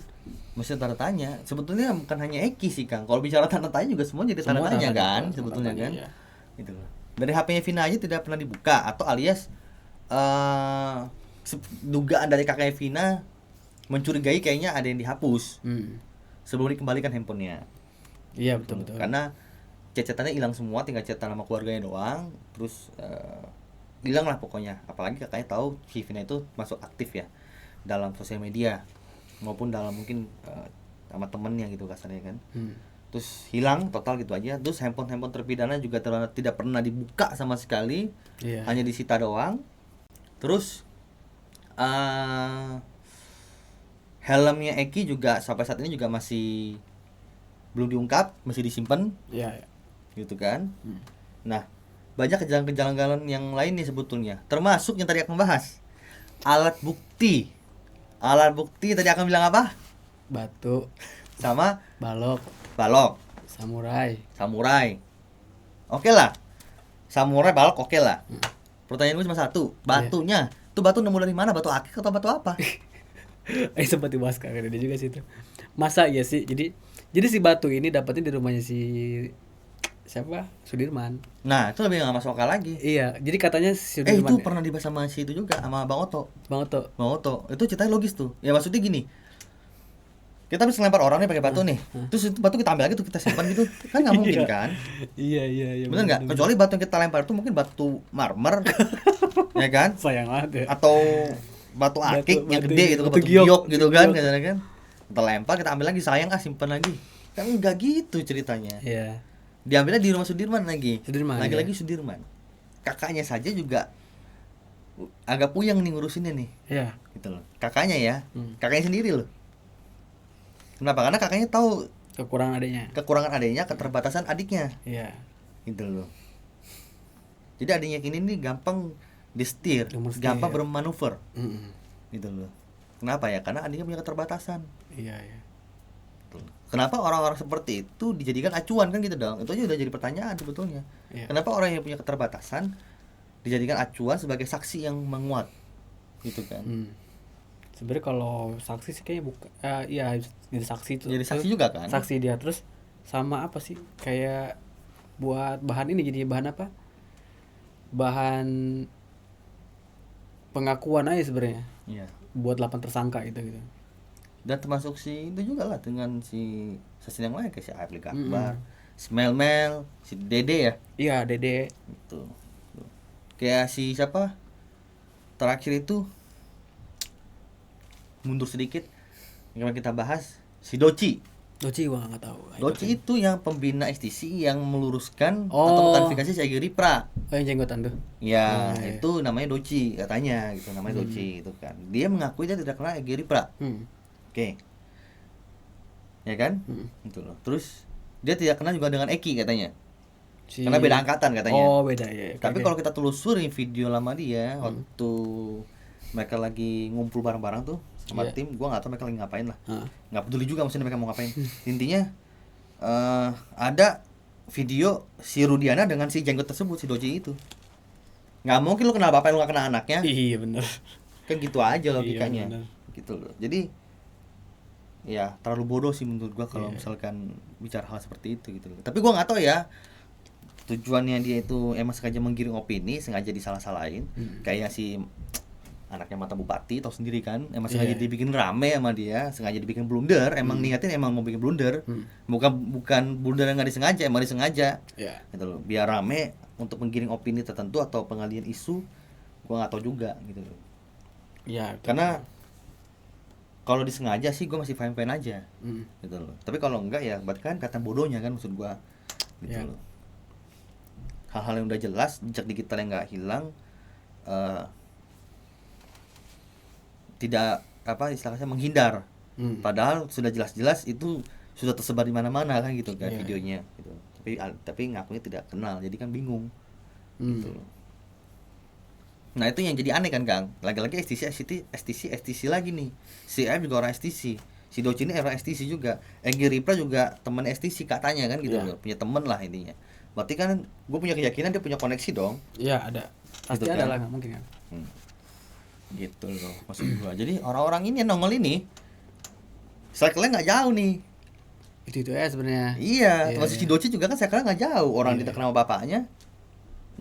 Masih tanda tanya. Sebetulnya bukan hanya Eki sih Kang. Kalau bicara tanda tanya juga semua jadi tanda Semua tanya tanda- kan, tanda sebetulnya tanya, kan. iya. Gitu loh. Dari HP-nya Vina aja tidak pernah dibuka atau alias dugaan dari kakaknya Vina mencurigai kayaknya ada yang dihapus sebelum dikembalikan handphonenya. Iya betul betul. Karena chat-chatannya hilang semua, tinggal chatan sama keluarganya doang. Terus hilang lah pokoknya. Apalagi kakaknya tahu si Vina itu masuk aktif ya dalam sosial media maupun dalam mungkin sama temennya gitu kasarnya kan. Terus hilang total gitu aja. Terus handphone terpidana juga tidak pernah dibuka sama sekali, Iya. hanya disita doang. Terus helmnya Eki juga sampai saat ini juga masih belum diungkap, masih disimpan Iya. gitu kan. Nah, banyak kejanggalan-kejanggalan yang lain nih sebetulnya, termasuk yang tadi akan bahas alat bukti tadi akan bilang apa? Batu, Sama balok, balok, samurai. oke lah, samurai balok oke lah. Pertanyaan gue cuma satu, batunya tuh batu nemu dari mana? Batu akik atau batu apa? Sempat dibahas kakak dia juga sih itu. Masa iya sih? Jadi si batu ini dapatnya di rumahnya si siapa? Sudirman. Nah, itu lebih nggak masuk akal lagi. Iya, jadi katanya si Itu Sudirman pernah dibahas sama si itu juga, sama Bang Oto. Bang Oto. Itu ceritanya logis tuh. Ya maksudnya gini, kita habis ngelempar orang nih pakai batu nih, terus itu batu kita ambil lagi tuh kita simpan gitu, kan nggak mungkin kan? Iya. Bener nggak? Kecuali batu yang kita lempar itu mungkin batu marmer, ya kan? Sayang banget ya. Atau batu akik yang batu gede ini, gitu, batu batu giok, giok gitu kan, giok. katanya kan? Kita lempar, kita ambil lagi, sayang simpan lagi. Kan nggak gitu ceritanya. Iya. Diambilnya di rumah Sudirman lagi. Sudirman, Lagi-lagi Sudirman. Kakaknya saja juga agak puyeng nih ngurusinnya nih. Iya. Gitu loh. Kakaknya ya. Kakaknya sendiri loh. Kenapa? Karena kakaknya tahu kekurangan adiknya, keterbatasan adiknya. Iya. Gitu loh. Jadi adiknya ini nih gampang disetir, Gemes gampang ya. bermanuver. Gitu loh. Kenapa ya? Karena adiknya punya keterbatasan. Iya. Kenapa orang-orang seperti itu dijadikan acuan kan gitu dong? Itu aja udah jadi pertanyaan sebetulnya. Iya. Kenapa orang yang punya keterbatasan dijadikan acuan sebagai saksi yang menguat? Gitu kan. Sebenarnya kalau saksi sih kayaknya bukan iya jadi saksi itu. Jadi saksi juga kan? Saksi dia terus sama apa sih? Kayak buat bahan ini jadi bahan apa? Bahan pengakuan aja sebenarnya. Iya. Buat 8 tersangka gitu. Dan termasuk si itu juga lah dengan si saksi yang lain kayak si Aplik Akbar, si Mel, si Dede ya. Iya, Dede. Gitu. Kayak si siapa? Terakhir itu mundur sedikit yang kita bahas si Doci gua nggak tahu. itu yang pembina STC yang meluruskan Oh. atau mengklarifikasi si Egy Ripra. Oh, yang jenggotan tuh. Ya, iya. itu namanya Doci katanya gitu, namanya Doci itu kan. Dia mengakui dia tidak kenal Egy Ripra. Oke. Ya kan? Itu loh. Terus dia tidak kenal juga dengan Eki katanya. Karena beda angkatan katanya. Oh, beda ya. Tapi kalau kita telusuri video lama dia waktu mereka lagi ngumpul bareng-bareng tuh sama tim, gua nggak tahu mereka lagi ngapain lah. Nggak peduli juga maksudnya mereka mau ngapain. Intinya ada video si Rudiana dengan si jenggot tersebut, si Doci itu. Nggak mungkin lu kenal bapaknya lu nggak kenal anaknya. Iya bener. Kan gitu aja logikanya. Iya, bener. Gitu loh. Jadi ya terlalu bodoh sih menurut gua kalau misalkan bicara hal seperti itu gitu loh. Tapi gua nggak tahu ya tujuannya dia itu emang sengaja menggiring opini, sengaja disalah-salahin. Kayak si anaknya mantan bupati tahu sendiri kan, emang sengaja dibikin rame sama dia, sengaja dibikin blunder, emang niatin emang mau bikin blunder. Bukan blunder yang nggak disengaja, emang disengaja. Gitu loh. Biar rame untuk menggiring opini tertentu atau pengalihan isu, gua nggak tahu juga gitu loh. Iya. Karena kalau disengaja sih gue masih fine aja, gitu loh. Tapi kalau enggak ya, berarti kan kata bodohnya kan maksud gue, gitu loh. Hal-hal yang udah jelas, jejak digital yang nggak hilang, tidak apa istilahnya menghindar, padahal sudah jelas-jelas itu sudah tersebar di mana-mana kan gitu kan videonya, gitu. Tapi ngakunya tidak kenal, jadi kan bingung, gitu loh. Nah itu yang jadi aneh kan Kang, lagi-lagi STC lagi nih, si M juga orang STC, si Doci ini orang STC juga, Egy Ripra juga teman STC katanya kan gitu loh, punya temen lah intinya. Berarti kan gue punya keyakinan dia punya koneksi dong. Iya ada, pasti gitu ada kan? lah, nggak mungkin kan. Gitu loh maksud gua. Jadi orang-orang ini yang nongol ini circle-nya nggak jauh nih. Itu ya sebenarnya. Iya, Iya, termasuk iya. si Doci juga kan circle-nya nggak jauh. Orang Iya. ditekan sama bapaknya,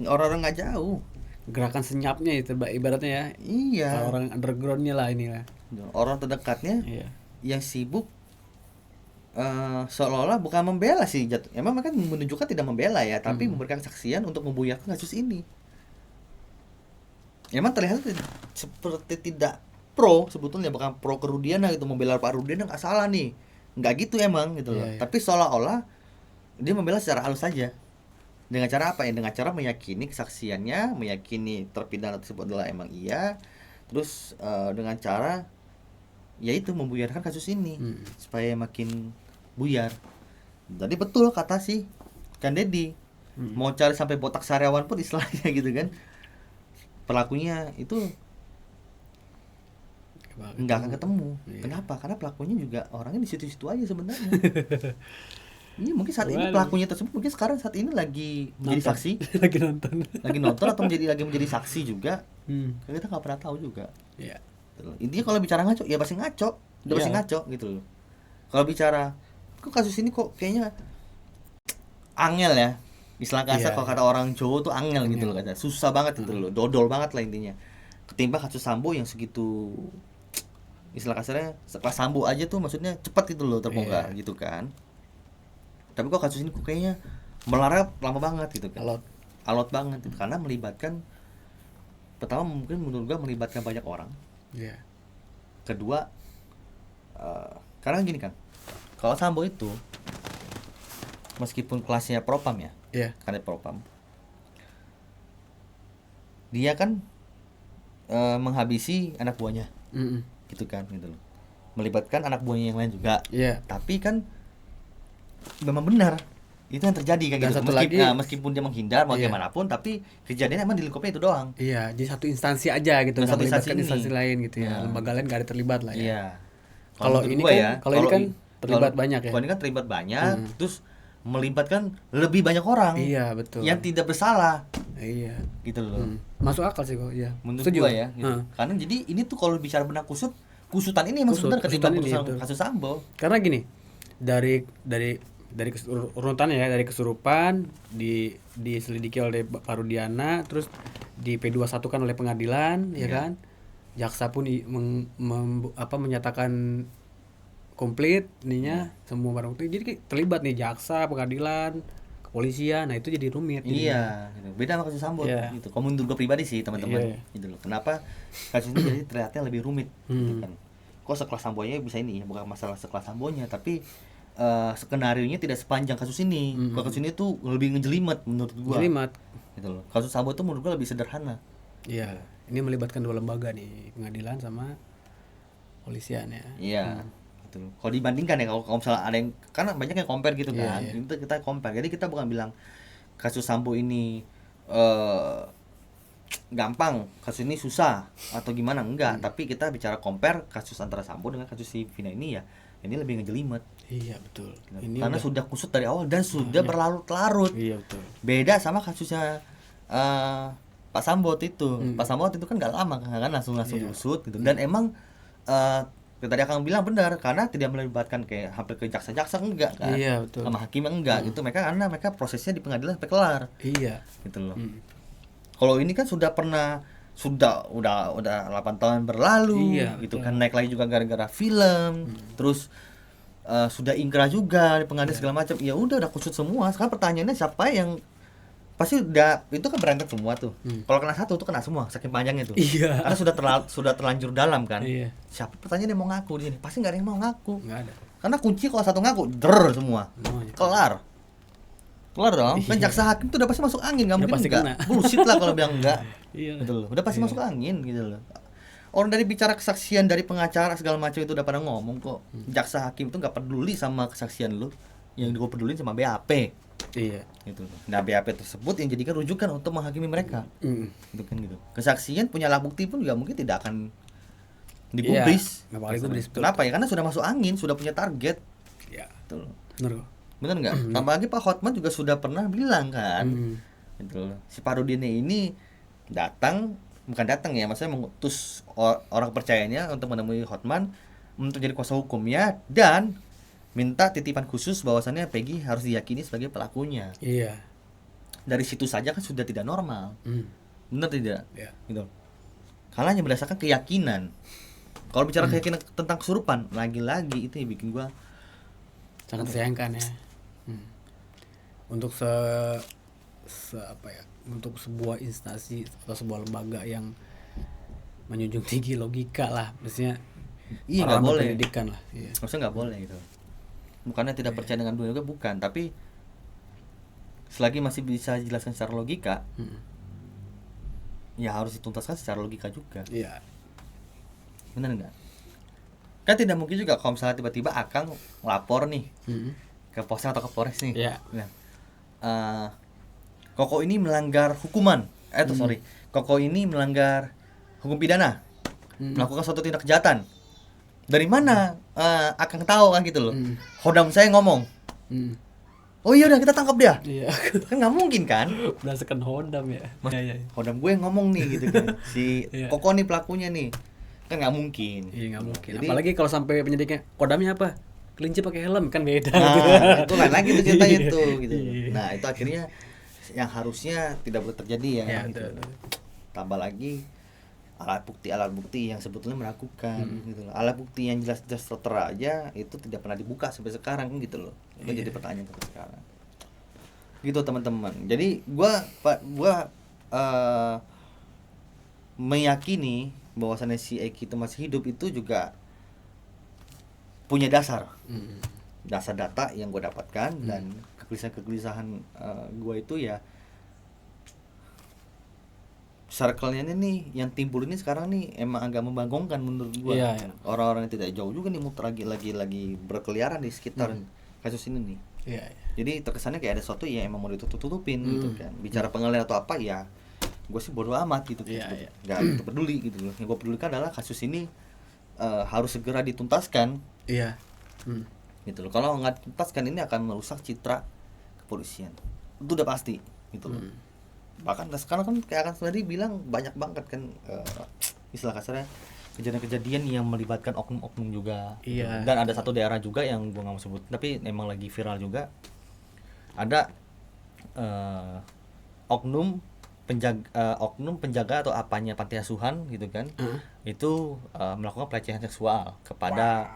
orang-orang nggak jauh. Gerakan senyapnya itu ibaratnya ya. Kalau Iya, orang undergroundnya lah inilah. orang terdekatnya Iya. yang sibuk seolah-olah bukan membela sih jatuh. Emang mereka menunjukkan tidak membela ya, tapi memberikan kesaksian untuk membuyarkan kasus ini. Emang terlihat seperti tidak pro sebetulnya, bukan pro ke Rudiana gitu, membela Pak Rudiana nggak salah nih, nggak gitu emang gitu loh. Iya, iya. Tapi seolah-olah dia membela secara halus saja. Dengan cara apa ya? Dengan cara meyakini kesaksiannya, meyakini terpidana tersebut adalah emang iya, terus dengan cara yaitu membuyarkan kasus ini supaya makin buyar. Jadi betul kata si Kang Deddy, mau cari sampai botak sariawan pun istilahnya gitu kan, pelakunya itu nggak akan ketemu. Iya. Kenapa? Karena pelakunya juga orangnya di situ-situ aja sebenarnya. Ini mungkin saat ini Waduh. pelakunya tersebut mungkin sekarang saat ini lagi menjadi Nonton. saksi, Lagi nonton. lagi nonton atau lagi menjadi saksi juga. Hmm. Kita nggak pernah tahu juga. Iya. Intinya kalau bicara ngaco ya pasti ngaco, udah pasti Iya. ngaco gitu loh. Kalau bicara kok kasus ini kok kayaknya angel ya, istilah kasar Iya, kalau iya. kata orang Jawa tuh angel gitu loh, kata susah banget gitu loh, dodol banget lah intinya, ketimbang kasus Sambo yang segitu, istilah kasarnya sekelas Sambo aja tuh maksudnya cepat gitu loh terbongkar Iya. gitu kan. Tapi kok kasus ini kok kayaknya melarat lama banget gitu kan, alot banget gitu. Karena melibatkan, pertama mungkin menurut gua melibatkan banyak orang, Iya. kedua karena gini kan, kalau Sambo itu meskipun kelasnya propam ya, Iya. karena propam, dia kan menghabisi anak buahnya Mm-mm. gitu kan, gitu loh, melibatkan anak buahnya yang lain juga. Iya. Tapi kan memang benar itu yang terjadi kan Dan gitu. satu lagi- Meskipun dia menghindar mau Iya. gimana pun, tapi kejadiannya emang di lingkupnya itu doang. Iya, jadi satu instansi aja gitu, Nah, nggak satu instansi melibatkan ini. instansi lain gitu ya. Nah. Lembaga lain nggak ada terlibat lah ya. Iya. Kalau menurut ini gua kan- kalau ini kan terlibat banyak ya. Kalau ini kan terlibat banyak, terus melibatkan lebih banyak orang Iya, betul. yang tidak bersalah Iya. gitu loh. Masuk akal sih kok, iya. Menurut Setuju. gua ya gitu. Karena jadi ini tuh kalau bicara benang kusutan ini emang Kusut, sebenarnya ketimbang kusutan ini, urusan betul. kasus Sambo. Karena gini, dari urutannya ya, dari kesurupan diselidiki oleh Pak Rudiana, terus di P21 kan oleh pengadilan, ya Iya. kan? Jaksa pun menyatakan komplit ininya semua barang bukti. Jadi terlibat nih jaksa, pengadilan, kepolisian. Nah, itu jadi rumit. Iya, gitu. Beda sama kasus Sambo Iya. gitu. Kalau menurut gua pribadi sih teman-teman Iya. gitu loh. Kenapa kasus ini jadi terlihatnya lebih rumit gitu kan. Kok sekelas Sambonya bisa ini ya, bukan masalah sekelas Sambonya, tapi skenarionya tidak sepanjang kasus ini. Kalau kasus ini tuh lebih ngejelimet menurut gua. Jelimat. Gitu loh. Kasus Sambo tuh menurut gua lebih sederhana. Iya, ini melibatkan dua lembaga nih, pengadilan sama polisian ya. Iya. Gitu loh. Kalau dibandingkan ya, kalau misalnya ada yang, karena banyak yang compare gitu Iya, kan. iya. Itu kita compare. Jadi kita bukan bilang kasus Sambo ini gampang, kasus ini susah atau gimana, enggak. Tapi kita bicara compare kasus antara Sambo dengan kasus si Vina ini ya. Ini lebih ngejelimet. Iya, betul. Gitu. Ini Karena udah- sudah kusut dari awal dan sudah berlarut-larut. Iya, betul. Beda sama kasusnya Pak Sambo waktu itu. Pak Sambo waktu itu kan nggak lama kan langsung Iya. diusut gitu. Dan emang tadi Akang bilang benar, karena tidak melibatkan kayak hampir ke jaksa-jaksa enggak kan. Iya, betul. Sama hakim enggak gitu. Karena mereka prosesnya di pengadilan sampai kelar Iya. gitu loh. Kalau ini kan sudah udah 8 tahun berlalu Iya, gitu betul. kan, naik lagi juga gara-gara film. Terus sudah ingkrah juga di pengadilan Iya. segala macam. Ya udah kusut semua. Sekarang pertanyaannya siapa yang pasti udah itu kan berangkat semua tuh. Kalau kena satu tuh kena semua saking panjangnya tuh. Iya. Karena sudah terlanjur dalam kan. Iya. Siapa pertanyaan yang mau ngaku di sini? Pasti nggak ada yang mau ngaku. Nggak ada. Karena kunci kalau satu ngaku, semua. Semuanya. Kelar dong. Kan Iya. jaksa hakim tuh udah pasti masuk angin, nggak Udah mungkin pasti enggak. kena. Bullshit lah kalau bilang enggak. Iya. Gitu loh. Udah pasti masuk angin gitu loh. Orang dari bicara kesaksian dari pengacara segala macam itu udah pada ngomong kok. Jaksa hakim itu nggak peduli sama kesaksian lu. Yang gue pedulin sama BAP Iya. gitu loh. Nah, BAP tersebut yang jadikan rujukan untuk menghakimi mereka. Mm. Gitu kan gitu. Kesaksian punya alat bukti pun juga mungkin tidak akan digubris. Iya, nggak bakal digubris, betul. Kenapa ya? Karena sudah masuk angin, sudah punya target. Iya. Gitu loh. Benar kok. Bener nggak? Tambah lagi Pak Hotman juga sudah pernah bilang kan, gitu loh. Si Parudin ini datang bukan datang ya, maksudnya mengutus orang percayanya untuk menemui Hotman untuk jadi kuasa hukumnya dan minta titipan khusus bahwasannya Peggy harus diyakini sebagai pelakunya. Iya. Dari situ saja kan sudah tidak normal. Benar tidak? Ya. Gitu. Karena hanya berdasarkan keyakinan. Kalau bicara keyakinan tentang kesurupan, lagi-lagi itu yang bikin gua Sangat disayangkan ya. Untuk apa ya? Untuk sebuah instansi atau sebuah lembaga yang menjunjung tinggi logika lah, maksudnya iya nggak orang boleh. berpendidikan lah. Iya. Maksudnya nggak boleh gitu. Bukannya tidak percaya dengan dunia juga bukan, tapi selagi masih bisa dijelaskan secara logika, ya harus dituntaskan secara logika juga. Iya. Benar nggak? Kan tidak mungkin juga kalau misalnya tiba-tiba Akang lapor nih ke Polsek atau ke Polres nih. Iya. Nah, Koko ini melanggar hukuman. Koko ini melanggar hukum pidana, melakukan suatu tindak kejahatan. Dari mana Akang tahu kan gitu loh? Hodam saya ngomong. Oh iya udah kita tangkap dia. Iya. Kan nggak mungkin kan? Berdasarkan Hodam ya. Iya. Hodam gue yang ngomong nih gitu kan. Si Iya. Koko nih pelakunya nih. Kan nggak mungkin. Iya, nggak mungkin. Jadi- Apalagi kalau sampai penyidiknya Kodamnya apa? Kelinci pakai helm, kan beda. Nah, itu lain lagi tuh ceritanya tuh gitu. Iya. Nah, itu akhirnya yang harusnya tidak boleh terjadi ya. Iya, gitu. betul. Tambah lagi alat bukti yang sebetulnya meragukan gitu loh. Alat bukti yang jelas-jelas tertera aja itu tidak pernah dibuka sampai sekarang kan gitu loh. Itu jadi pertanyaan sampai sekarang. Gitu teman-teman. Jadi gua meyakini bahwasannya si Eki itu masih hidup itu juga punya dasar data yang gue dapatkan dan kegelisahan gue itu ya circle-nya nih yang timbul ini sekarang nih emang agak membangkongkan menurut gue. Iya, iya. Orang-orang yang tidak jauh juga nih muter lagi berkeliaran di sekitar kasus ini nih. Iya. Jadi terkesannya kayak ada sesuatu yang emang mau ditutup-tutupin gitu kan. Bicara pengalihan atau apa ya gue sih bodo amat gitu. Iya, iya. Gak gitu peduli gitu loh. Yang gue pedulikan adalah kasus ini harus segera dituntaskan Iya. gitu loh. Kalau nggak dituntaskan ini akan merusak citra kepolisian. Itu udah pasti gitu loh. Bahkan sekarang kan kayak akan sendiri bilang banyak banget kan istilah kasarnya kejadian-kejadian yang melibatkan oknum-oknum juga. Iya. Dan ada satu daerah juga yang gua nggak mau sebut tapi memang lagi viral juga. Ada oknum penjaga atau apanya panti asuhan gitu kan. Itu melakukan pelecehan seksual kepada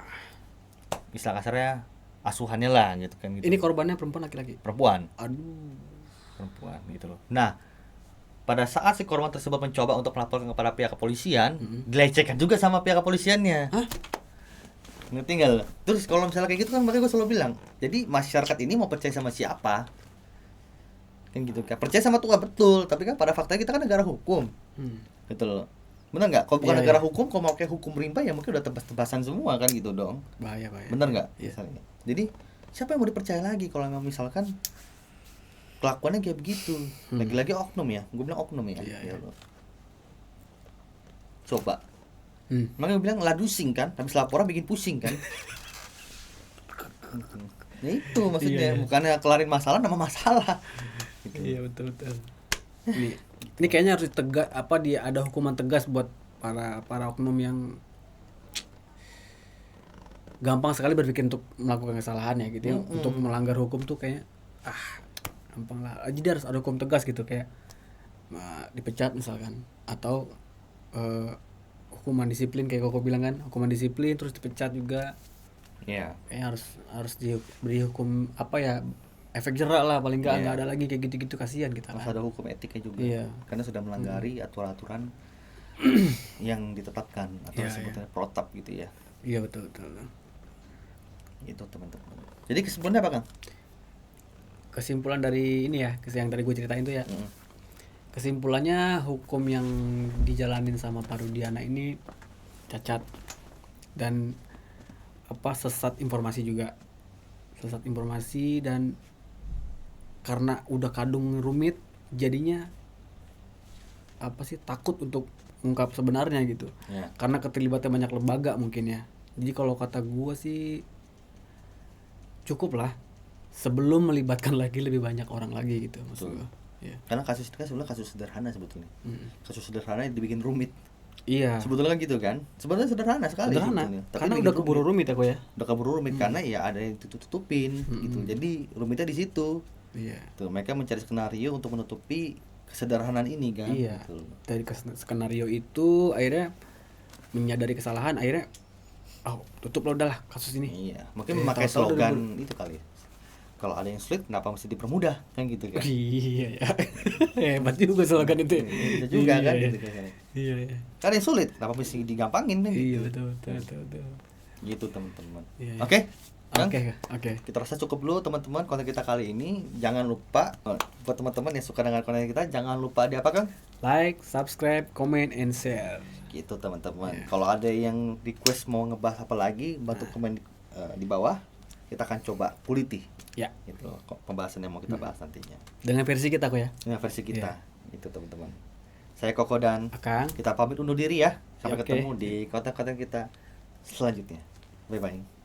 istilah kasarnya asuhannya lah gitu kan gitu. Ini korbannya perempuan laki-laki. Perempuan Aduh. gitu loh. Nah, pada saat si korban tersebut mencoba untuk melaporkan kepada pihak kepolisian, dilecehkan juga sama pihak kepolisiannya. Hah? Ngerti nggak lo? Terus kalau misalnya kayak gitu kan makanya gue selalu bilang, jadi masyarakat ini mau percaya sama siapa? Kan gitu kan. Percaya sama Tuhan betul, tapi kan pada faktanya kita kan negara hukum. Gitu loh. Benar nggak? Kalau bukan Iya, negara iya. hukum, kalau mau kayak hukum rimba ya mungkin udah tebas-tebasan semua kan gitu dong. Bahaya. Bener nggak? Iya. Misalnya. Jadi siapa yang mau dipercaya lagi kalau memang misalkan kelakuannya kayak begitu? Lagi-lagi oknum ya, gue bilang oknum ya. Iya, Ya iya. Allah. Coba. Makanya gue bilang ladusing kan, habis laporan bikin pusing kan. Nah itu maksudnya, Iya, iya. bukannya kelarin masalah nama masalah. Gitu. Iya, betul. Ini kayaknya harus ada hukuman tegas buat para oknum yang gampang sekali berpikir untuk melakukan kesalahan ya gitu ya. Untuk melanggar hukum tuh kayaknya gampang lah. Jadi harus ada hukum tegas gitu kayak dipecat misalkan atau hukuman disiplin kayak Koko bilang kan, hukuman disiplin terus dipecat juga. Iya. Kayaknya harus diberi hukum apa ya, efek jerak lah paling nggak Iya. nggak ada lagi kayak gitu-gitu, kasihan kita Harus kan. ada hukum etiknya juga. Iya. Karena sudah melanggari aturan-aturan yang ditetapkan atau Iya, sebetulnya protap gitu ya. Iya betul. Itu teman-teman. Jadi kesimpulannya apa Kang? Kesimpulan dari ini ya, yang tadi gue ceritain tuh ya. Kesimpulannya hukum yang dijalanin sama Pak Rudiana ini cacat dan sesat informasi juga. Sesat informasi dan karena udah kadung rumit jadinya takut untuk mengungkap sebenarnya gitu. Ya. Karena keterlibatan banyak lembaga mungkin ya. Jadi kalau kata gue sih cukup lah sebelum melibatkan lagi lebih banyak orang lagi gitu maksud Betul. gue. Iya. Karena kasus itu kan sebenarnya kasus sederhana sebetulnya. Mm. Kasus sederhana yang dibikin rumit. Iya. Sebetulnya kan gitu kan. Sebenarnya sederhana sekali Sederhana. sebetulnya. Tapi Karena dibikin udah keburu rumit ya kok ya. Udah keburu rumit karena ya ada yang tutupin gitu. Jadi rumitnya di situ. Iya. Tuh, mereka mencari skenario untuk menutupi kesederhanaan ini kan. Iya. Gitu. Dari skenario itu akhirnya menyadari kesalahan, akhirnya tutup lah udahlah kasus ini. Iya, mungkin memakai tahu-tahu slogan itu kali. Kalau ada yang sulit, kenapa mesti dipermudah kan gitu kan? Iya ya. Hebat juga slogan itu. Bisa juga kan Iya, gitu kan. Iya, iya. Kan yang sulit, kenapa mesti digampangin kan Iya, gitu. betul. Gitu teman-teman. Iya, iya. Oke. Kang? Oke. Kita rasa cukup dulu teman-teman konten kita kali ini. Jangan lupa buat teman-teman yang suka dengan konten kita, jangan lupa di apa Kang? Like, subscribe, comment, and share. Gitu teman-teman. Iya. Kalau ada yang request mau ngebahas apa lagi, bantu komen di bawah. Kita akan coba kuliti. Ya. Gitu pembahasan yang mau kita bahas nantinya. Dengan versi kita kok ya. Dengan versi kita. Iya. Itu teman-teman. Saya Koko dan Akang. kita pamit undur diri ya. Sampai Oke. ketemu di konten-konten kita selanjutnya. Bye bye.